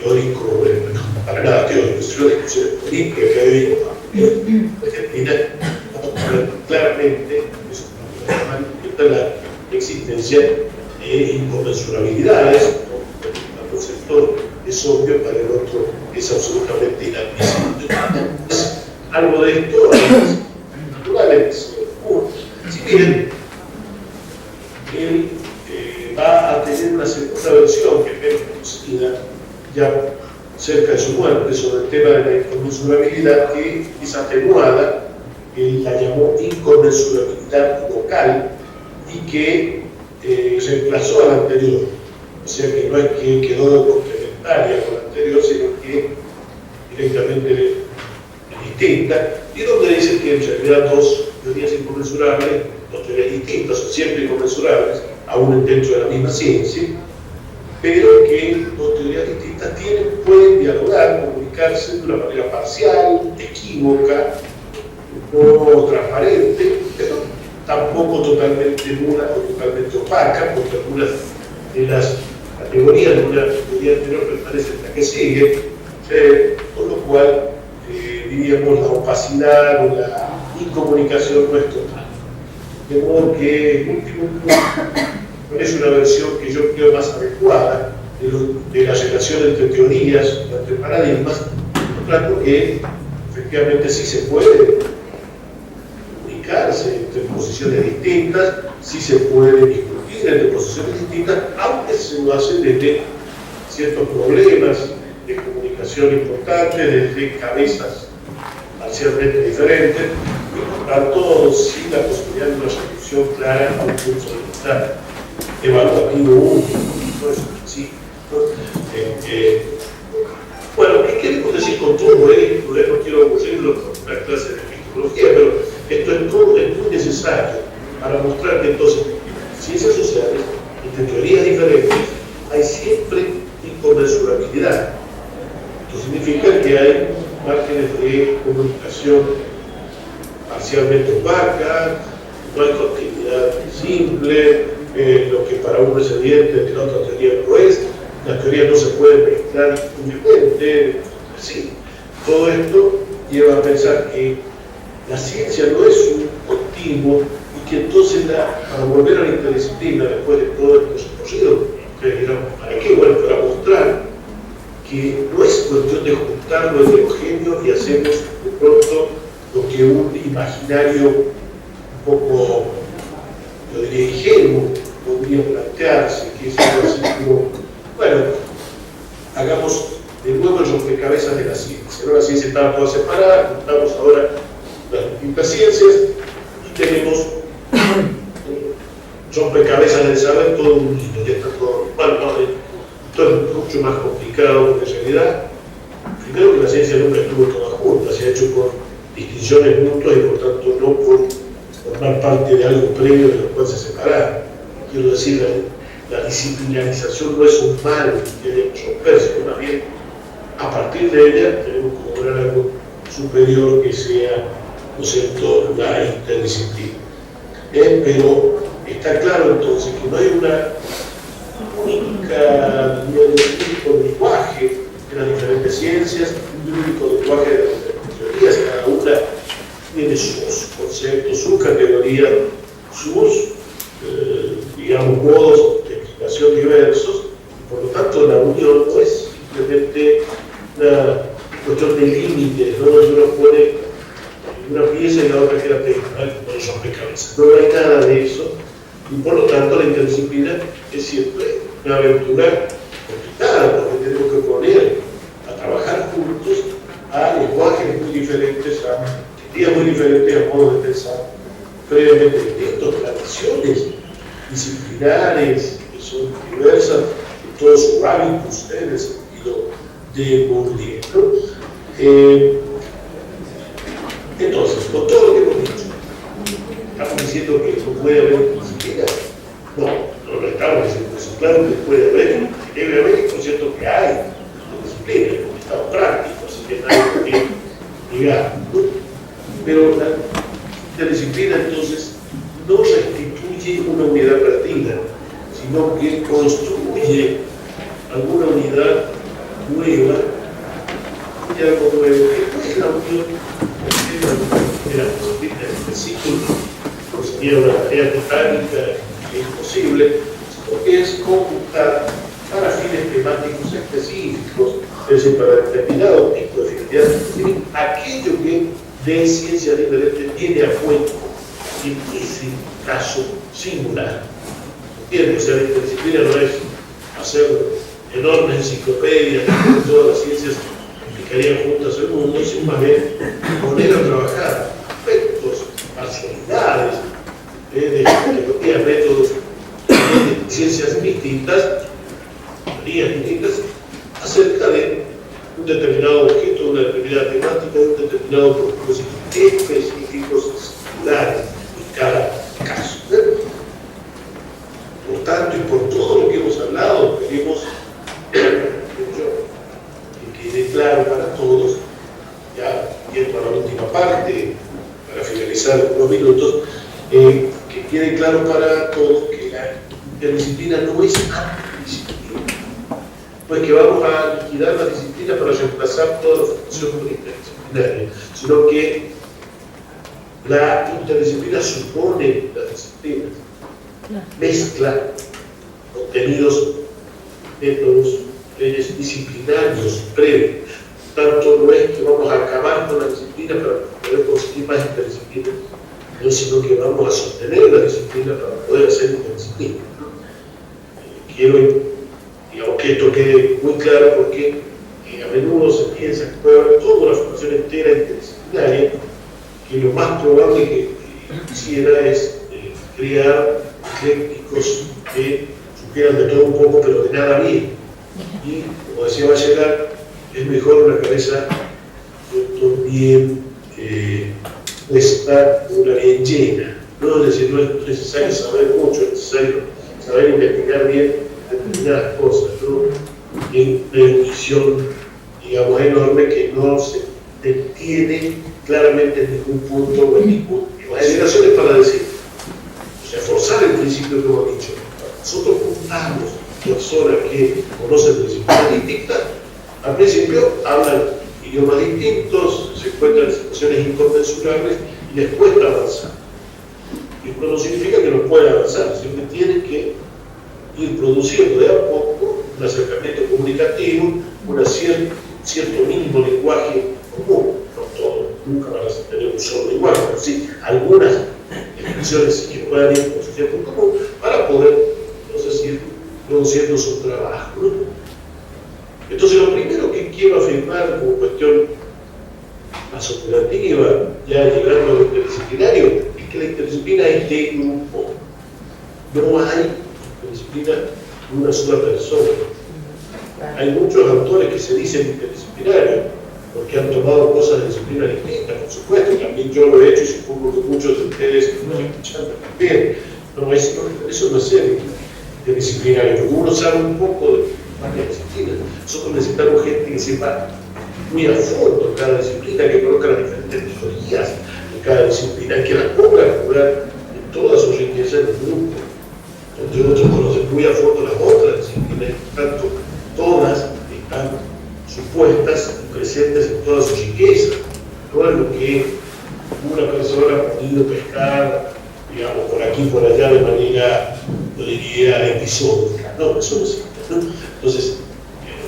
teóricas, bueno, para nada teóricas, sino discusiones políticas que hay en Argentina, vamos a ver claramente la existencia de inconmensurabilidades. Para un sector es obvio, para el otro es absolutamente inadmisible. Algo de esto es naturalmente. Si bien él va a tener una segunda versión que es menos conocida, ya cerca de su muerte, sobre el tema de la inconmensurabilidad, que es atenuada, él la llamó inconmensurabilidad local, y que reemplazó a la anterior. O sea que no es que quedó complementaria con la anterior, sino que directamente distinta, y donde dice que en realidad dos teorías inconmensurables, dos teorías distintas, son siempre inconmensurables, aún dentro de la misma ciencia, pero que dos teorías distintas pueden dialogar, comunicarse de una manera parcial, equívoca, no transparente, pero tampoco totalmente nula o totalmente opaca, porque algunas de las categorías de una teoría anterior permanecen en la que sigue, con lo cual diríamos la opacidad o la incomunicación no es total. De modo que el último punto es una versión que yo creo más adecuada de la relación entre teorías, entre paradigmas, mostrando que efectivamente sí se puede comunicarse entre posiciones distintas, sí se puede discutir entre posiciones distintas, aunque se lo hace desde ciertos problemas de comunicación importantes, desde cabezas parcialmente diferentes, y por tanto sin la posibilidad de una solución clara a un punto de vista evaluativo único. Sí. Bueno, ¿qué queremos decir con todo esto? No quiero aburrirlo con una clase de epistemología, pero esto es muy necesario para mostrar que entonces en ciencias sociales, entre teorías diferentes, hay siempre inconmensurabilidad. Esto significa que hay márgenes de comunicación parcialmente opaca, no hay continuidad simple, lo que para uno es evidente, que la otra teoría no es, las teorías no se pueden mezclar únicamente, sí. Todo esto lleva a pensar que la ciencia no es un continuo y que entonces para volver a la interdisciplina después de todo el recorrido, ustedes dirán, ¿para qué? Bueno, para mostrar que no es cuestión de juntar lo heterogéneo y hacemos de pronto lo que un imaginario un poco, yo diría, ingenuo podría plantearse, que es algo así como, bueno, hagamos de nuevo el rompecabezas de la ciencia, ¿no? La ciencia estaba toda separada, juntamos ahora las distintas ciencias y tenemos rompecabezas del saber todo unido, ya está todo, bueno, no, esto es mucho más complicado porque en realidad, Primero que la ciencia nunca estuvo toda junta, se ha hecho con distinciones mutuas y por tanto no por formar parte de algo previo de lo cual se separaron. Quiero decir, la disciplinarización no es un mal que debemos romper, sino más bien a partir de ella tenemos que lograr algo superior que sea, ¿no es cierto?, la interdisciplina. Pero está claro entonces que no hay una única, un único lenguaje de las diferentes ciencias, un único lenguaje de las diferentes teorías, cada una tiene sus conceptos, sus categorías, sus, digamos, modos de explicación diversos, y por lo tanto la unión no es simplemente una cuestión de límites, ¿no? Uno pone una pieza y la otra queda pegada, no es rompecabezas. No hay nada de eso, y por lo tanto la interdisciplina es siempre una aventura complicada, porque tenemos que poner a trabajar juntos a lenguajes muy diferentes, a ideas muy diferentes, a modos de pensar previamente distintos, tradiciones disciplinares que son diversas en todo su hábitus, en el sentido de Bourdieu, ¿no? Entonces, con todo lo que hemos dicho, ¿estamos diciendo que no puede haber disciplina? No, no lo estamos diciendo eso. Claro que puede haber, que debe haber, y por cierto que hay disciplina, en un estado práctico, así que nadie puede negar, ¿no? Pero la disciplina entonces no restituye una unidad perdida, sino que construye alguna unidad nueva, y algo nuevo, que no es la unión de la disciplina específica, pues sería una tarea titánica e imposible, sino que es conjuntar para fines temáticos específicos, es decir, para determinado tipo de finalidad, aquello que de ciencias diferentes tiene a cuenta en ese caso singular. ¿Entiendes? O sea, la interdisciplina no es hacer enormes enciclopedias de todas las ciencias que harían juntas el mundo, sino más bien poner a trabajar aspectos, parcialidades, de teorías, métodos, de ciencias distintas, teorías distintas, acerca de un determinado objeto, una determinada temática, un determinado propósito específicos singulares en cada caso. Por tanto, y por todo lo que hemos hablado, queremos que quede claro para todos, ya yendo a la última parte, para finalizar unos minutos, que quede claro para todos que la disciplina no es antidisciplina. No es que vamos a liquidar la disciplina para reemplazar toda la formación interdisciplinaria, sino que la interdisciplina supone las disciplinas, mezcla contenidos, métodos, leyes disciplinarios previos. Tanto no es que vamos a acabar con la disciplina para poder conseguir más interdisciplina, no, sino que vamos a sostener la disciplina para poder hacer interdisciplina. Quiero, digamos, que esto quede muy claro porque a menudo se piensa que puede haber toda una formación entera interdisciplinaria, que lo más probable que quisiera es crear eclécticos que supieran de todo un poco, pero de nada bien. Y, como decía Bachelard, es mejor una cabeza bien puesta, una bien llena. ¿No? Es decir, no es necesario saber mucho, es necesario saber investigar bien determinadas cosas, ¿no? Y una erudición, digamos, enorme que no se detiene claramente en ningún punto o en ningún. Hay generaciones para decir, o sea, forzar el principio que hemos dicho. Nosotros juntamos personas que conocen disciplinas distintas, al principio hablan idiomas distintos, se encuentran en situaciones inconmensurables y les cuesta avanzar. Y esto no significa que no pueda avanzar, sino que tienen que ir produciendo de a poco un acercamiento comunicativo, cierto mínimo lenguaje común. No todo, nunca van a tener un solo lenguaje, pero sí algunas expresiones que puedan ir con su cierto común para poder, entonces, ir produciendo su trabajo, ¿no? Entonces, lo primero que quiero afirmar como cuestión más operativa, ya llegando a lo interdisciplinario, es que la interdisciplina es de grupo. No hay interdisciplina de una sola persona. Hay muchos autores que se dicen interdisciplinarios, porque han tomado cosas de disciplina distintas, por supuesto, también yo lo he hecho y supongo que muchos de ustedes que nos escuchan también. No, eso no es ser disciplinario, porque uno sabe un poco de varias disciplinas. Nosotros necesitamos gente que sepa muy a fondo cada disciplina, que conozca las diferentes teorías de cada disciplina, que las ponga a jugar en toda su riqueza en el grupo. Entre otros, conocer muy a fondo las otras disciplinas, y por tanto, todas están supuestas y presentes en toda su riqueza. No es lo que una persona ha podido pescar, digamos, por aquí y por allá de manera, yo diría, episódica. No, eso no existe, ¿no? Entonces,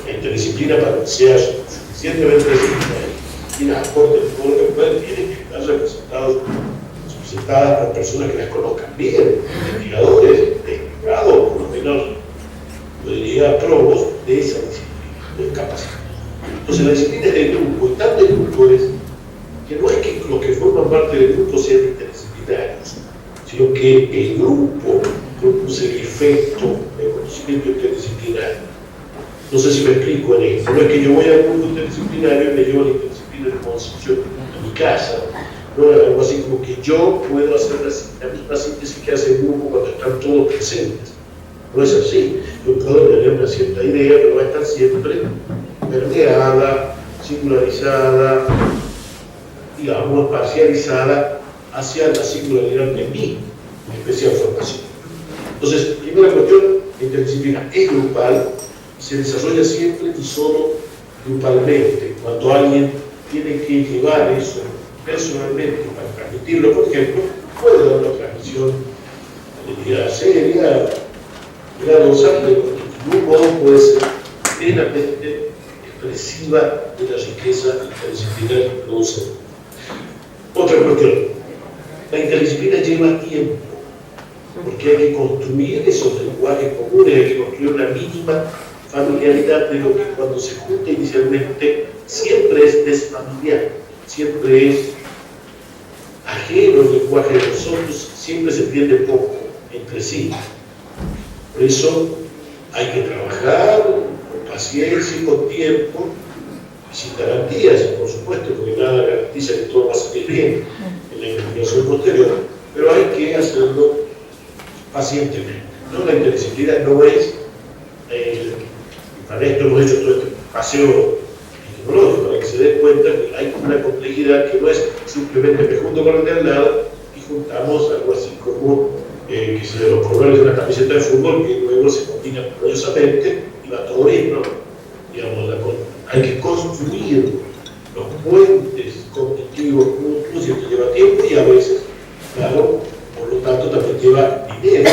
la interdisciplina, para que sea suficientemente disciplinaria y las aportes de todo lo que pueden, tienen que estar representadas por personas que las conozcan bien, investigadores, destacados, por lo menos, yo diría, probos de esa disciplina, de capacidad. Entonces, la disciplina es de grupo, y tan de grupo es que no es que los que forman parte del grupo sean interdisciplinarios, sino que el grupo produce el efecto de conocimiento interdisciplinario. No sé si me explico en esto. No es que yo voy al grupo interdisciplinario y me llevo la interdisciplina de concepción a mi casa. No es algo así como que yo puedo hacer la misma síntesis que hace el grupo cuando están todos presentes. No es así. Yo puedo tener una cierta idea, pero va a estar siempre permeada, singularizada, digamos, parcializada hacia la singularidad de mi especial formación. Entonces, primera cuestión, la interdisciplina es grupal y se desarrolla siempre y solo grupalmente. Cuando alguien tiene que llevar eso personalmente para transmitirlo, por ejemplo, puede dar una transmisión de seria, gradosa, pero de ningún modo puede ser plenamente expresiva de la riqueza interdisciplinaria que produce. Otra cuestión, la interdisciplina lleva tiempo, porque hay que construir esos lenguajes comunes, hay que construir una mínima familiaridad de lo que cuando se junta inicialmente siempre es desfamiliar, siempre es ajeno al lenguaje de los otros, siempre se entiende poco entre sí. Por eso hay que trabajar con paciencia y con tiempo, sin garantías, por supuesto, porque nada garantiza que todo va a salir bien en la investigación posterior, pero hay que hacerlo pacientemente, ¿no? La interdisciplina no es, para esto hemos hecho todo este paseo tecnológico, para que se den cuenta que hay una complejidad que no es simplemente me junto con el de al lado y juntamos algo así como que se los colores de una camiseta de fútbol que luego se combinan curiosamente y va todo bien, ¿no? Digamos, hay que construir los puentes cognitivos mutuos y esto lleva tiempo y a veces, claro, por lo tanto también lleva dinero.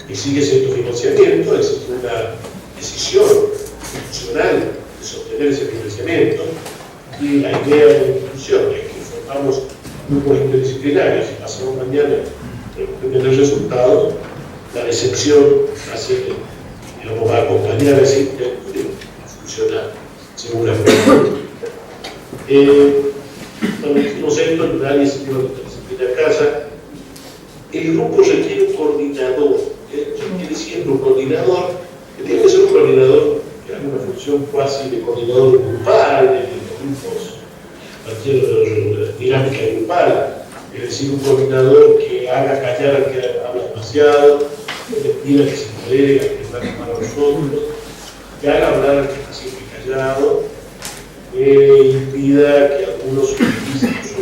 Y sigue siendo financiamiento, es una decisión institucional de sostener ese financiamiento. Y la idea de la institución es que formamos grupos interdisciplinarios y pasamos mañana de tener resultados, la decepción va a acompañar a ese intento de funcionar seguramente. Cuando decimos esto, nadie se lleva la interdisciplina a casa. El grupo requiere un coordinador, requiere siempre un coordinador, que tiene que ser un coordinador que haga una función cuasi de coordinador grupal, de grupos, cualquier dinámica grupal, es decir, un coordinador que haga callar al que habla demasiado, que le pida que se modere, al que va a llamar a nosotros, que haga hablar al que está siempre callado, que impida que algunos utilicen su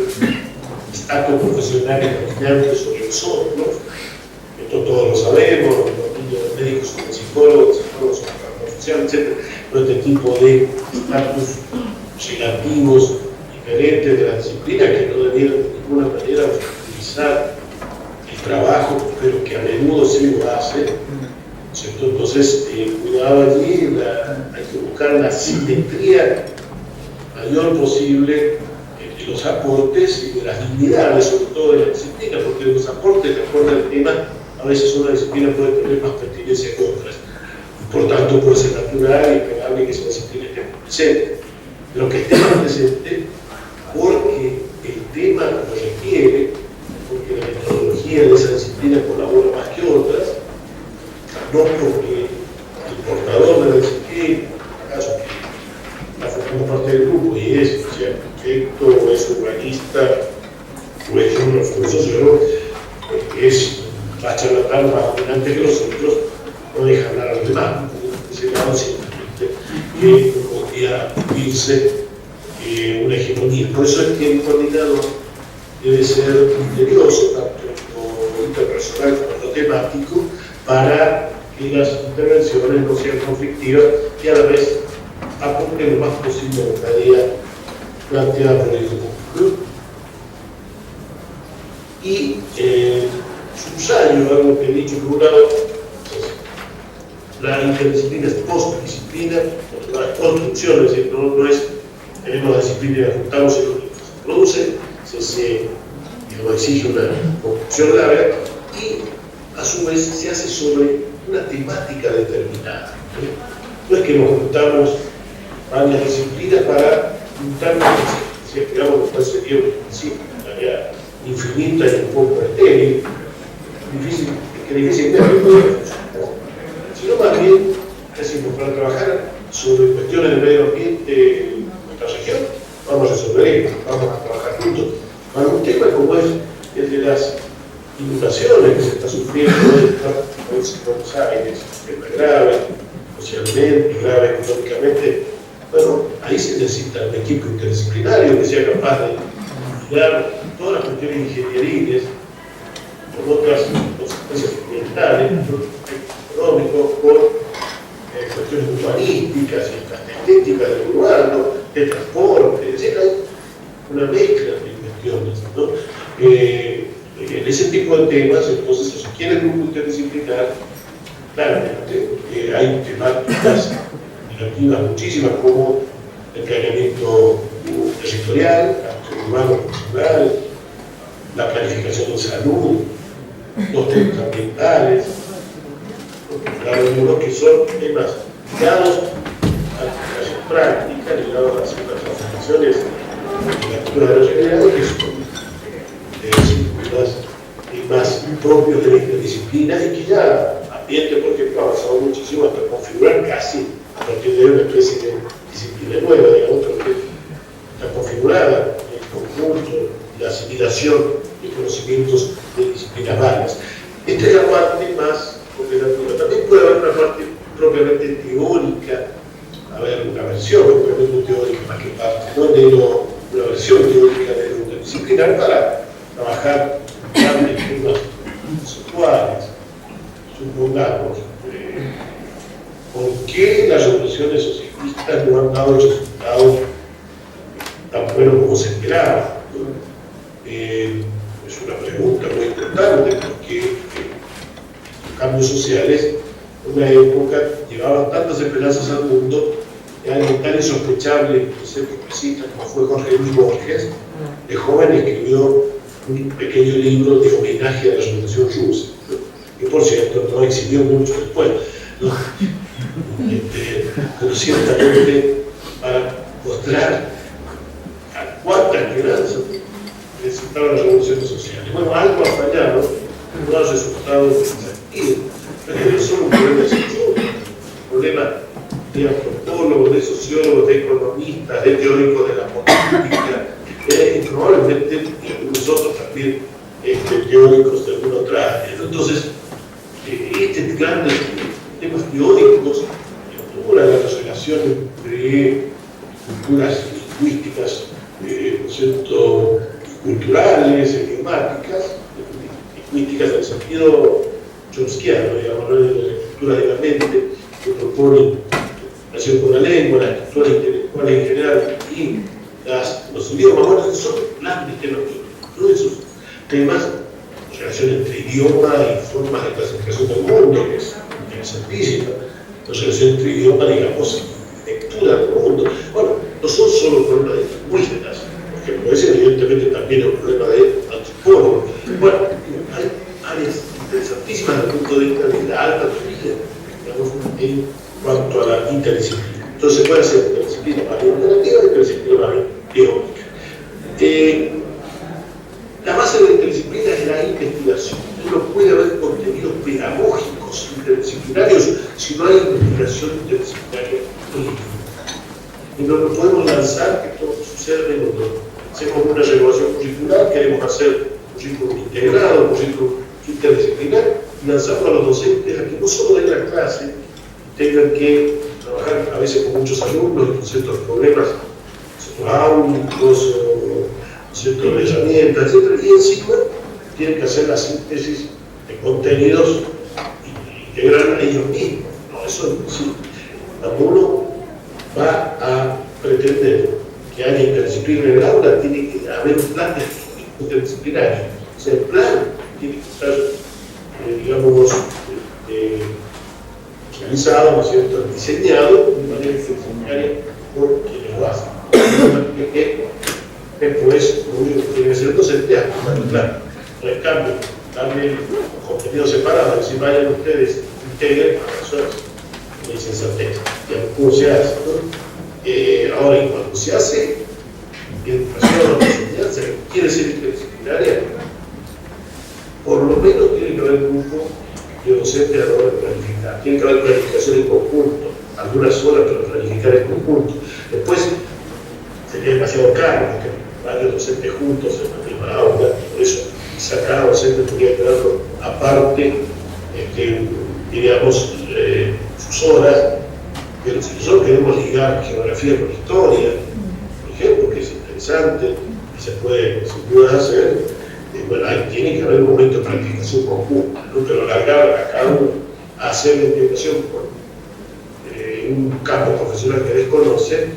estatus profesional y dominante sobre nosotros. Esto todos lo sabemos, los médicos son psicólogos son farmacéuticos, etc. Pero este tipo de estatus relativos diferentes de la disciplina que no debieran de ninguna manera utilizar el trabajo, pero que a menudo sí lo hace, ¿cierto? Entonces, cuidado allí, hay que buscar la simetría mayor posible de los aportes y de las dignidades, sobre todo de la disciplina, porque de los aportes que aporta el tema, a veces una disciplina puede tener más pertinencia que otras. Y por tanto, puede ser natural y esperable que esa disciplina esté presente. Pero que esté presente porque el tema lo requiere, porque la metodología de esa disciplina colabora más que otras, no porque el portador de la disciplina, en este caso que está formando parte parte del grupo y es arquitecto, o es urbanista, o es un sociólogo, es más charlatán, más dominante que los otros, no deja hablar a los demás. Ese lado simplemente que no podría vivirse una hegemonía. Por eso es que el coordinador debe ser criterioso, tanto en lo interpersonal como en lo temático, para que las intervenciones no sean conflictivas y a la vez aporten lo más posible a la tarea planteada por el grupo. Y subrayo algo que he dicho por un lado, la interdisciplina es postdisciplina, la construcción, es decir, no es, tenemos la disciplina y la juntamos y lo que se produce, se exige una construcción larga y a su vez se hace sobre una temática determinada. No es que nos juntamos varias disciplinas para juntarnos, si esperamos que sería un principio, una tarea infinita y un poco estéril, difícil sino más bien, decimos, para trabajar sobre cuestiones de medio ambiente en nuestra región, vamos a resolver esto, vamos a trabajar juntos. Para un tema como es el de las inundaciones que se está sufriendo en la provincia de Buenos Aires, que es grave, socialmente, grave económicamente, bueno, ahí se necesita un equipo interdisciplinario que sea capaz de mirar todas las cuestiones ingenieriles, con otras consecuencias ambientales, económicos, con cuestiones urbanísticas y estéticas del urbano, de transporte, es decir, hay una mezcla de cuestiones, ¿no? En ese tipo de temas, entonces, se requiere el grupo interdisciplinar, claramente, hay temáticas negativas muchísimas como el planeamiento territorial, urbano cultural, la planificación de salud, los temas ambientales, algunos que son temas ligados a la aplicación práctica, ligados a ciertas transformaciones de la cultura de los generales, que son más propios de la interdisciplina y que ya ambiente, por ejemplo, ha avanzado muchísimo hasta configurar casi a partir de una especie de disciplina nueva, digamos, porque está configurada el conjunto, la asimilación de conocimientos de disciplinas varias. Esta es la parte más operativa. También puede haber una parte propiamente teórica, una versión propiamente teórica más que parte, ¿no? Una versión teórica de lo interdisciplinar para trabajar grandes temas conceptuales. Supongamos, ¿por qué las revoluciones socialistas no han dado resultados tan buenos como se esperaba? Es una pregunta muy importante porque los cambios sociales en una época llevaban tantas esperanzas al mundo de alguien tan insospechable que ser progresista como fue Jorge Luis Borges, de joven escribió un pequeño libro de homenaje a la Revolución Rusa, que por cierto no exhibió mucho después, ¿no? Pero ciertamente para mostrar a cuánta esperanza necesitaban las revoluciones sociales. Bueno, algo ha fallado, no ha resultado sentido, pero no es solo un problema de sociólogos, un problema de antropólogos, de sociólogos, de economistas, de teóricos de la política, y probablemente nosotros también teóricos de alguna otra área. Entonces, estos grandes temas teóricos de cultura, la relación entre culturas lingüísticas, ¿no es cierto?, culturales, idiomáticas, lingüísticas en el sentido chomskiano, digamos, de la estructura de la mente, que proponen relación con la lengua, las estructuras intelectuales en general y los idiomas, bueno, son grandes temas. Uno de esos temas, la relación entre idioma y formas de clasificación del mundo, que es interesantísima, la relación entre idioma, digamos, y lectura del mundo. Bueno, no son solo problemas de lingüistas, porque ese evidentemente también es un problema de antropólogos. Bueno, hay áreas interesantísimas desde el punto de vista de la alta teoría, digamos, en cuanto a la interdisciplina. Entonces se puede hacer interdisciplina más bien operativa y interdisciplina más bien teórica. La base de la interdisciplina es la investigación. No puede haber contenidos pedagógicos interdisciplinarios si no hay investigación interdisciplinaria política. y no nos podemos lanzar que todo suceda en el mundo. Hacemos una renovación curricular, queremos hacer currículum integrado, currículum interdisciplinar, y lanzamos a los docentes a que no solo den la clase, tengan que trabajar a veces con muchos alumnos y con ciertos problemas áulicos o ciertas herramientas, etc. Y encima tienen que hacer la síntesis de contenidos y integrar a ellos mismos. No, eso sí. Cuando uno va a pretender que haya interdisciplina en el aula, tiene que haber un plan de interdisciplinario. O sea, el plan tiene que estar, digamos, realizado, ¿no es cierto?, diseñado de manera interdisciplinaria por quienes lo hacen. Después, lo único que tiene que hacer el docente es aplicar el plan. No es cambio, darle contenido separado, es decir, vayan ustedes, integren a personas de insensatez. ¿Cómo se hace? ¿No? Ahora, y cuando se hace educación o enseñanza que quiere ser interdisciplinaria, por lo menos tiene que haber un grupo de docentes a la hora de planificar. Tiene que haber planificación en conjunto, algunas horas para planificar en conjunto. Después sería demasiado caro, porque varios docentes juntos en la misma aula, por eso quizá cada docente podría quedarlo aparte, diríamos, sus horas. Pero si nosotros queremos ligar geografía con historia, por ejemplo, que es interesante, que se puede hacer, bueno, ahí tiene que haber un momento de planificación conjunta, ¿no? Pero largar a cada uno a hacer la integración por un campo profesional que desconoce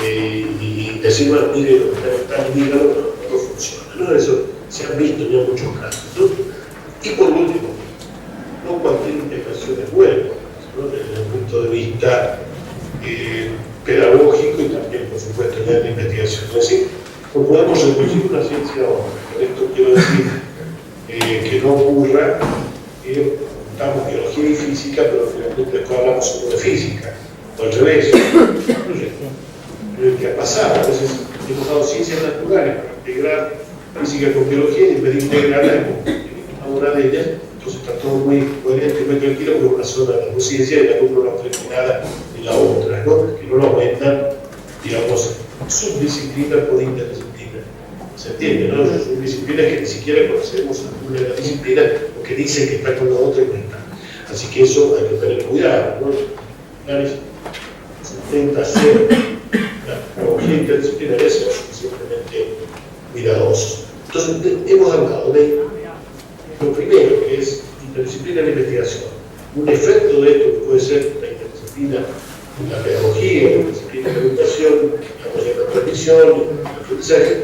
y decir, bueno, mire, lo que está en no funciona, ¿no? Eso se ha visto en muchos casos, ¿no? Y por último, no cualquier integración es buena, ¿no? Desde el punto de vista pedagógico y también, por supuesto, ya de investigación. Es decir, no podemos reducir una ciencia a otra. Con esto quiero decir que no ocurra que juntamos biología y física, pero finalmente después hablamos solo de física, o al revés. ¿Qué ha pasado? Entonces, hemos dado ciencias naturales para integrar física con biología y en vez de integrarla, a una de ellas. Entonces está todo muy coherente y muy tranquilo con una zona de la ciencia y la alumno no aprende nada de la otra, ¿no? Que no lo aumentan, digamos, subdisciplina por interdisciplina. ¿Se entiende, no? Subdisciplinas que ni siquiera conocemos alguna de las disciplinas o que dicen que está con la otra y no está. Así que eso hay que tener cuidado, ¿no? Se intenta hacer la pedagogía interdisciplinaria sea suficientemente cuidadoso. Entonces, hemos hablado de lo primero, que es interdisciplina en la investigación. Un efecto de esto que puede ser la interdisciplina en la pedagogía, la interdisciplina en la educación, la transmisión, el aprendizaje.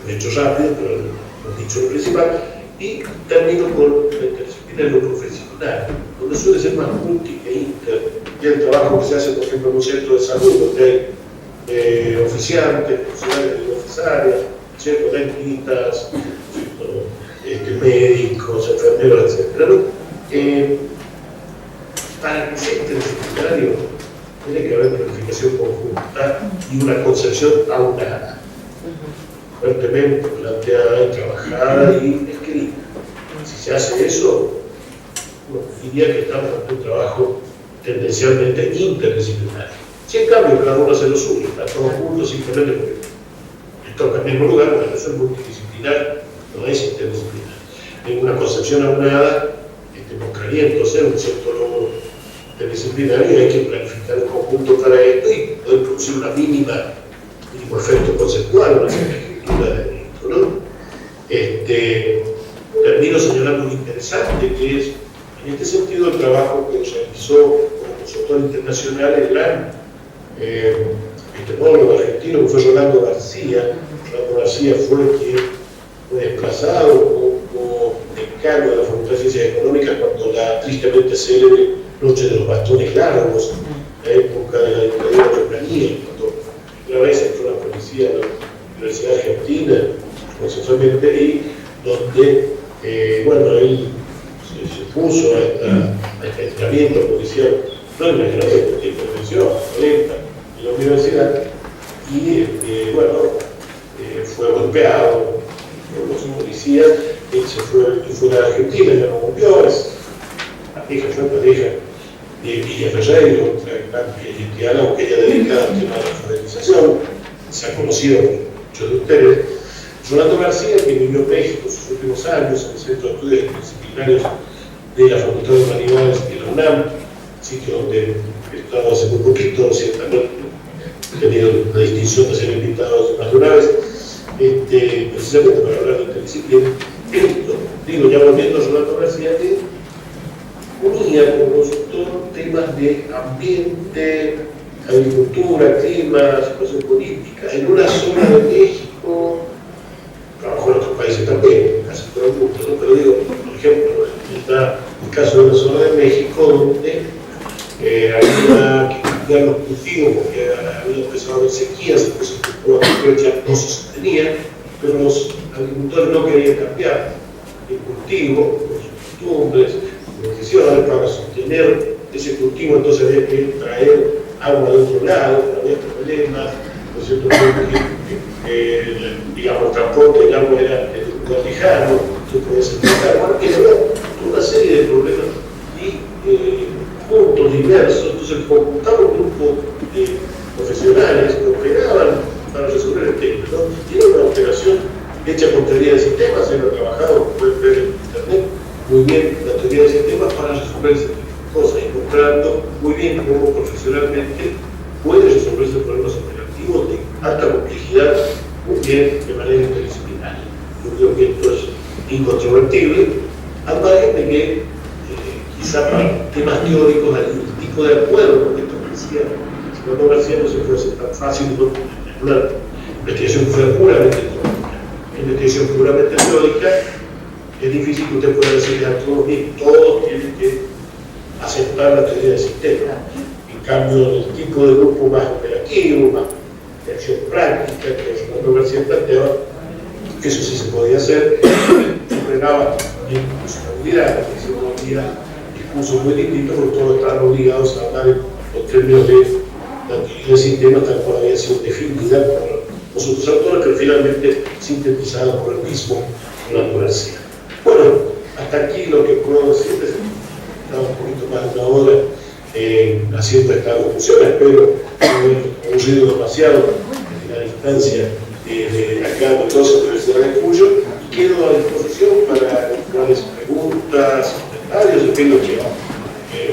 He hecho rápido, pero lo he dicho lo principal. Y termino con la interdisciplina en lo profesional, donde suele ser más multi que inter. Y el trabajo que se hace, por ejemplo, en un centro de salud, donde hay oficiantes, profesionales de oficiales, dentistas, médicos, enfermeros, etc. Para que sea interdisciplinario tiene que haber planificación conjunta y una concepción aunada, fuertemente planteada y trabajada y escrita. Si se hace eso, bueno, diría que estamos ante un trabajo tendencialmente interdisciplinario. Si en cambio cada uno hace lo suyo, está todos juntos simplemente porque les toca el mismo lugar, bueno, eso es multidisciplinar, no es interdisciplinar. En una concepción aunada, buscaría entonces un cierto logro interdisciplinario y hay que planificar un conjunto para esto y poder producir una mínimo efecto conceptual, una cierta escritura de esto, ¿no? Termino señalando lo interesante que es, en este sentido, el trabajo que realizó como consultor internacional el gran epistemólogo argentino que fue Rolando García. Rolando García fue quien fue desplazado como decano de la Facultad de Ciencias Económicas cuando la tristemente célebre Noche de los Bastones Largos, la época de la dictadura de Ucrania, cuando la vez entró la policía de la Universidad Argentina, precisamente, y donde, bueno, él se puso a este entrenamiento policial, no en la intervención, en la universidad, y, bueno, fue golpeado por los policías, él se fue a Argentina, ya no volvió, fue pareja Villa Ferreiro, otra gran haitiana, aunque ella dedicada al tema de la alfabetización, se ha conocido por muchos de ustedes. Rolando García, que vivió en México sus últimos años en el Centro de Estudios Interdisciplinarios de la Facultad de Humanidades de la UNAM, sitio donde he estado hace muy poquito, ciertamente he tenido la distinción de ser invitado más de una vez, precisamente para hablar de interdisciplina. Digo, ya volviendo a Rolando García, que unía como consultor temas de ambiente, agricultura, clima, situación política, en una zona de México, trabajó en otros países también, casi todo el mundo, ¿no? Pero digo, por ejemplo, está el caso de la zona de México, donde había que cambiar los cultivos, porque había empezado a haber sequías, entonces la cosecha no se sostenía, pero los agricultores no querían cambiar el cultivo, sus costumbres, condiciones para sostener ese cultivo, entonces había que traer agua de otro lado, había problemas, ¿no es cierto? Digamos, el transporte del agua era de un lugar lejano, se podía sacar, bueno, era una serie de problemas y puntos diversos, entonces conjuntaba un grupo de profesionales que operaban para resolver el tema, ¿no? Y era una operación hecha con teoría de sistemas, se ha trabajado, como pueden ver en internet, muy bien la teoría de sistemas para resolver ese tipo de cosas, encontrando muy bien cómo profesionalmente puede resolverse problemas operativos de alta complejidad, muy bien de manera interdisciplinaria. Yo creo que esto es incontrovertible, al margen de que quizá para temas teóricos hay un tipo de acuerdo, porque esto que decía Rolando García no se puede ser tan fácil, ¿no? Una investigación que fuera puramente teórica. En investigación puramente teórica es difícil que usted pueda decirle a todos bien, todos tienen que aceptar la teoría del sistema. En cambio, el tipo de grupo más operativo, más de acción práctica, que Rolando García planteaba, eso sí se podía hacer, frenaba en responsabilidad, porque se volvía discursos muy distintos, porque todos estaban obligados a hablar en los términos de la teoría del sistema, tal cual había sido definida por los otros autores, pero finalmente sintetizada por el mismo Rolando García. Bueno, hasta aquí lo que puedo decirles. Estaba un poquito más de una hora haciendo esta locución, espero no haber aburrido demasiado en la distancia de acá de toda la Universidad de Cuyo, y quedo a disposición para eventuales preguntas, comentarios, en fin, lo que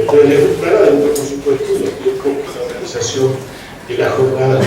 ustedes les gustará, de un por supuesto, los tiempos de la organización de la jornada de